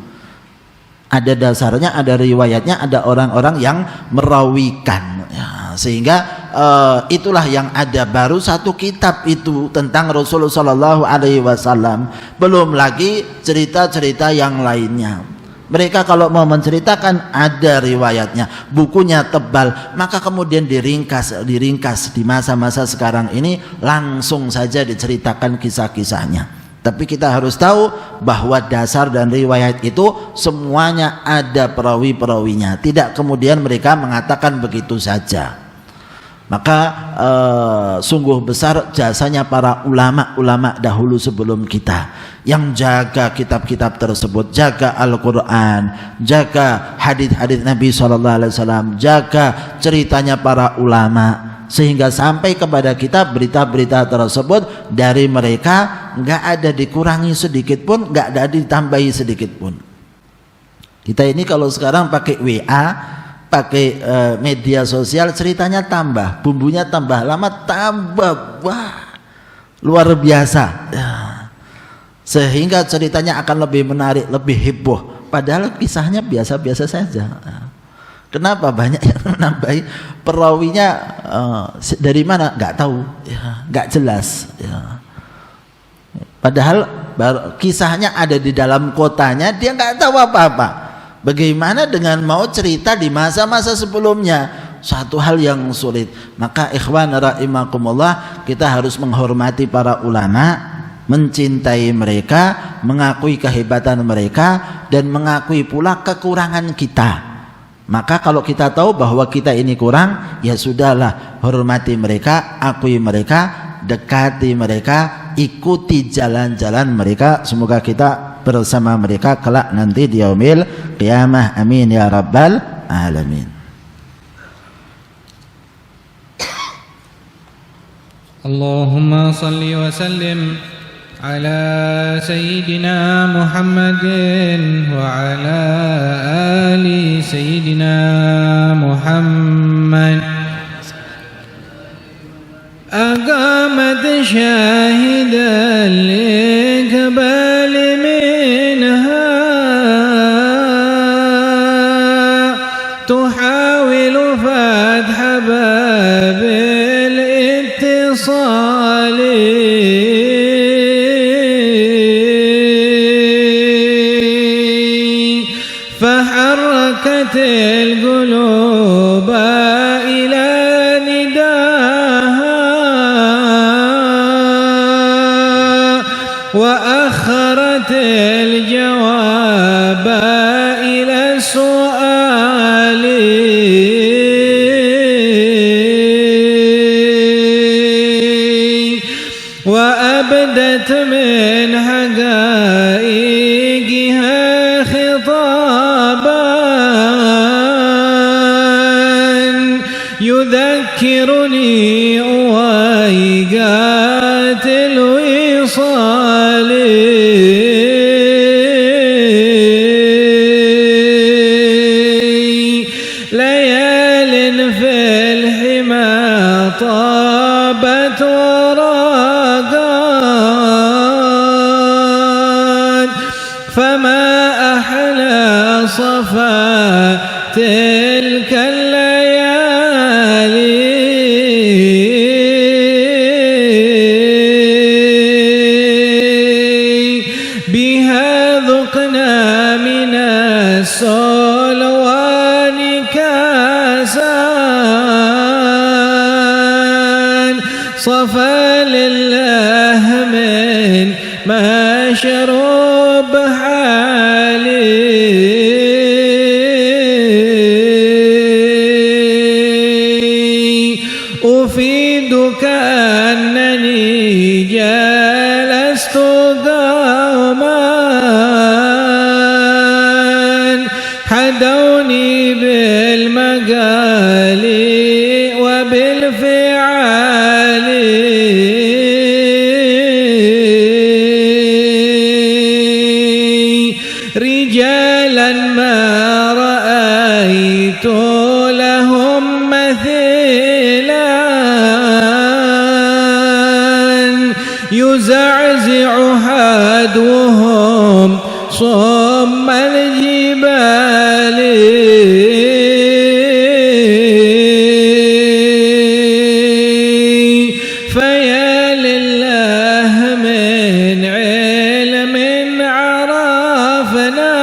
Speaker 2: Ada dasarnya, ada riwayatnya, ada orang-orang yang merawikan ya, sehingga itulah yang ada. Baru satu kitab itu tentang Rasulullah SAW, belum lagi cerita-cerita yang lainnya. Mereka kalau mau menceritakan ada riwayatnya, bukunya tebal, maka kemudian diringkas di masa-masa sekarang ini langsung saja diceritakan kisah-kisahnya. Tapi kita harus tahu bahwa dasar dan riwayat itu semuanya ada perawi-perawinya. Tidak kemudian mereka mengatakan begitu saja. Maka sungguh besar jasanya para ulama-ulama dahulu sebelum kita, yang jaga kitab-kitab tersebut, jaga Al-Quran, jaga hadits-hadits Nabi SAW, jaga ceritanya para ulama. sehingga sampai kepada kita berita-berita tersebut dari mereka nggak ada dikurangi sedikit pun, nggak ada ditambahi sedikit pun. Kita ini kalau sekarang pakai WA, pakai media sosial, ceritanya tambah, bumbunya tambah lama, tambah, wah luar biasa ya. Sehingga ceritanya akan lebih menarik, lebih heboh, padahal kisahnya biasa-biasa saja. Kenapa banyak yang menambahi perawinya dari mana? Nggak tahu, ya, nggak jelas. Ya. Padahal kisahnya ada di dalam kotanya, dia nggak tahu apa-apa. Bagaimana dengan mau cerita di masa-masa sebelumnya? Satu hal yang sulit. Maka ikhwan rahimakumullah, kita harus menghormati para ulama, mencintai mereka, mengakui kehebatan mereka, dan mengakui pula kekurangan kita. Maka kalau kita tahu bahwa kita ini kurang, ya sudahlah, hormati mereka, akui mereka, dekati mereka, ikuti jalan-jalan mereka. Semoga kita bersama mereka kelak nanti di yaumil qiyamah. Amin ya rabbal alamin.
Speaker 3: Allahumma salli wa sallim على سيدنا محمد وعلى آل سيدنا محمد أقامت شاهدا لإقبال منها تحاول فتح باب الاتصال فحركت القلوب إلى نداها وأخرت الجواب إلى السؤال وأبدت من حقائقها خطابا يذكرني أويقات الوصال ليال في الحمى طابت ورقات فما أحلى صفا تلك الليالي بها ذقنا من الصلوان كاسا صفى لله من مشروب حالي أفيدك أنني جلست قوما حدوني بالمقال وبالفعال رجالا ما رأيت لهم مثيلا يزعزع حدوهم صم الجبال فيا لله من علم عرفنا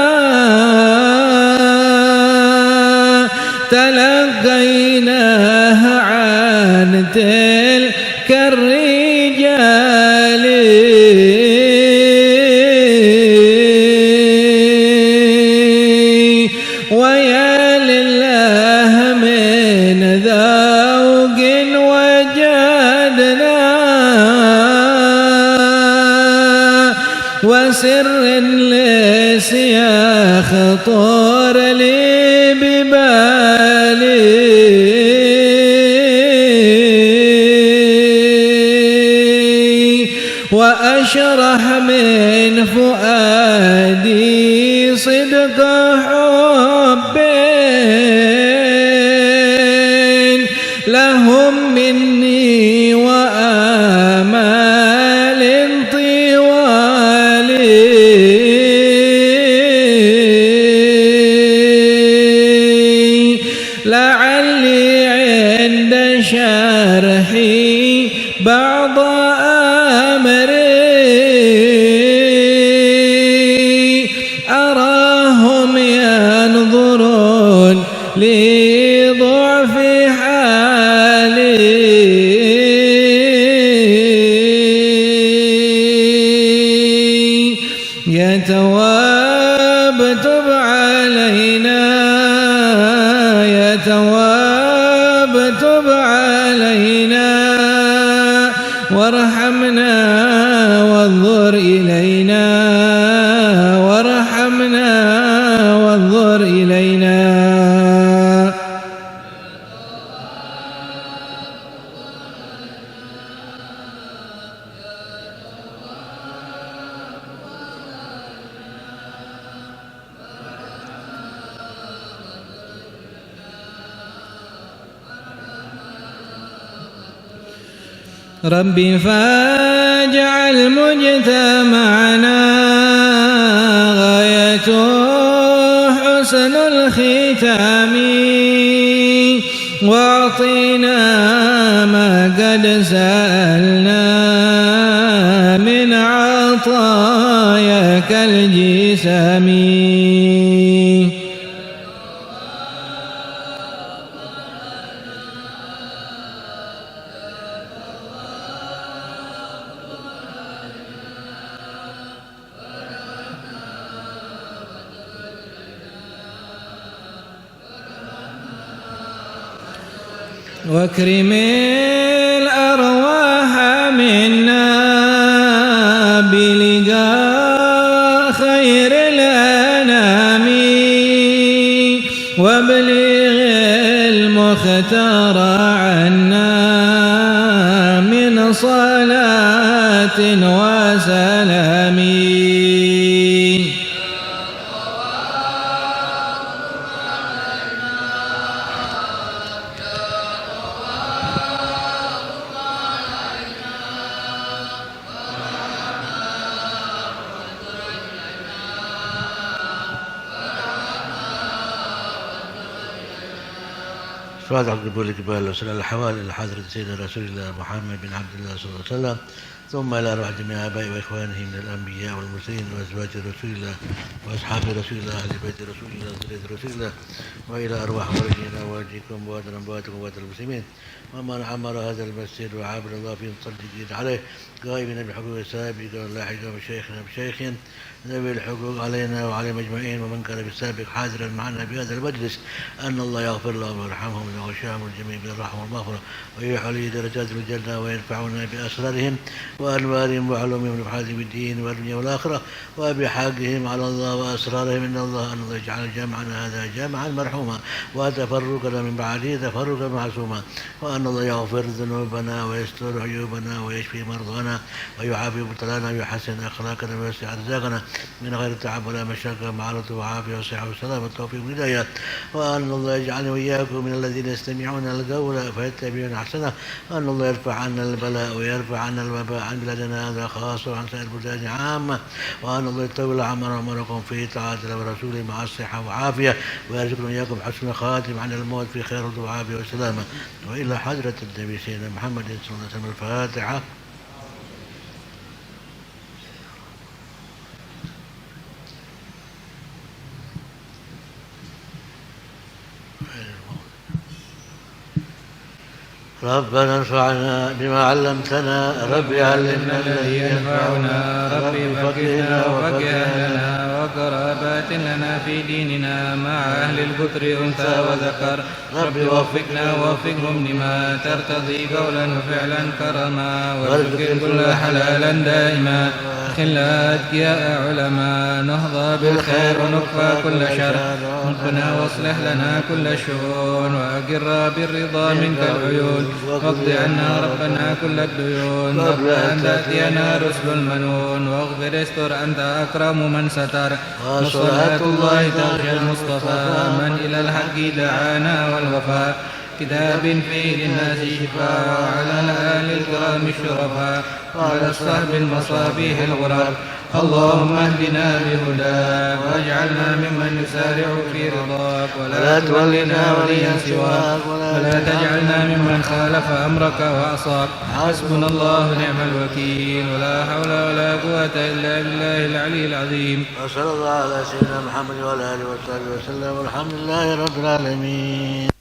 Speaker 3: تلقيناه عن تلك الرجال ويا لله من ذوق وجدنا وسر لسياخ طور لي ببالي وأشرح من فؤادي صدق حب لهم مني وآمال طوال لعلي عند شرحي بعض أمري أراهم ينظرون لضعف حالي يا تواب تب علينا يا تواب تب علينا وارحمنا وانظر إلينا وارحمنا وانظر إلينا ربي فاجعل مجتمعنا غايته حسن الختام واعطنا ما قد سألنا من عطاياك الجسام واكرم الأرواح منا بلقاء خير الأنام وابلغ المختار عنا من صلاة وسلام
Speaker 1: صلى قبول الجبال وسل الحوالي إلى حضرة سيدنا رسول الله محمد بن عبد الله صلى الله عليه وسلم ثم إلى أرواح جميع آبائه وإخوانه من الأنبياء والمرسلين وأزواج رسول الله وأصحاب رسول الله أهل بيت رسول الله وذرية رسول الله وإلى أرواح والدينا ووالديكم ووالد أمواتكم ووالد المسلمين ومن عمر هذا المسجد وعابد الله فيه مصدقين عليه قائمين بحقوق السابق واللاحقين بشيخنا بشيخهم ذوي الحقوق علينا وعليهم أجمعين ومن كان بالسابق حاضرا معنا في هذا المجلس أن الله يغفر لهم ويرحمهم ويغشاهم الجميع بالرحمة والمغفرة ويعلي درجات الجنة وينفعنا بأسرارهم وأنوارهم وعلومهم ونفحاتهم الدين والدنيا والآخرة وبحقهم على الله وأسرارهم أن الله يجعل جمعنا هذا جمعا مرحوما وتفرقنا من بعده تفرقا معصوما وأن الله يغفر ذنوبنا ويستر عيوبنا ويشفي مرضانا ويعافي مبتلانا ويحسن أخلاقنا ويوسع أرزاقنا من غير تعب ولا مشقة مع لطف وعافية وصحة وسلامة والتوفيق والهداية وأن الله يجعلني وإياكم من الذين يستمعون القول فيتبعون أحسنه وأن الله يرفع عنا البلاء ويرفع عنا الوباء عن بلادنا هذا خاصة وعن سائر البلدان عامة وأن الله يطول عمركم في طاعة الله ورسوله مع الصحة وعافية ويرزقنا إياكم حسن خاتم عن الموت في خير وعافية وسلامة وإلى حضرة النبي سيدنا محمد صلى الله عليه وسلم الفاتحة. ربنا انفعنا بما علمتنا ربي علمنا الذي ينفعنا ربي فقهنا وفقه أهلنا وقرابات لنا في ديننا مع أهل الكفر أنثى وذكر ربي وفقنا ووفقهم لما ترتضي قولا وفعلا كرما وارزق كل حلالا دائما
Speaker 3: أخلاء أتقياء علماء نهضى بالخير ونكفى كل شر انقنا واصلح لنا كل الشؤون وأقر بالرضا منك العيون واقض عنا ربنا كل الديون قبل أن تأتينا رسل المنون واغفر استر أنت أكرم من ستر وصلاة الله تغشى المصطفى من إلى الحق دعانا والوفاء كتاب فيه للناس شفاء وعلى الآل الكرام الشرفاء وعلى الصحب المصابيح الغراب اللهم اهدنا بهداك واجعلنا ممن يسارع في رضاك ولا تولنا وليا سواك ولا تجعلنا ممن خالف أمرك وعصاك حسبنا الله ونعم الوكيل ولا حول ولا قوة إلا بالله العلي العظيم
Speaker 1: وصلى الله على سيدنا محمد وعلى آله وصحبه وسلم والحمد لله رب العالمين.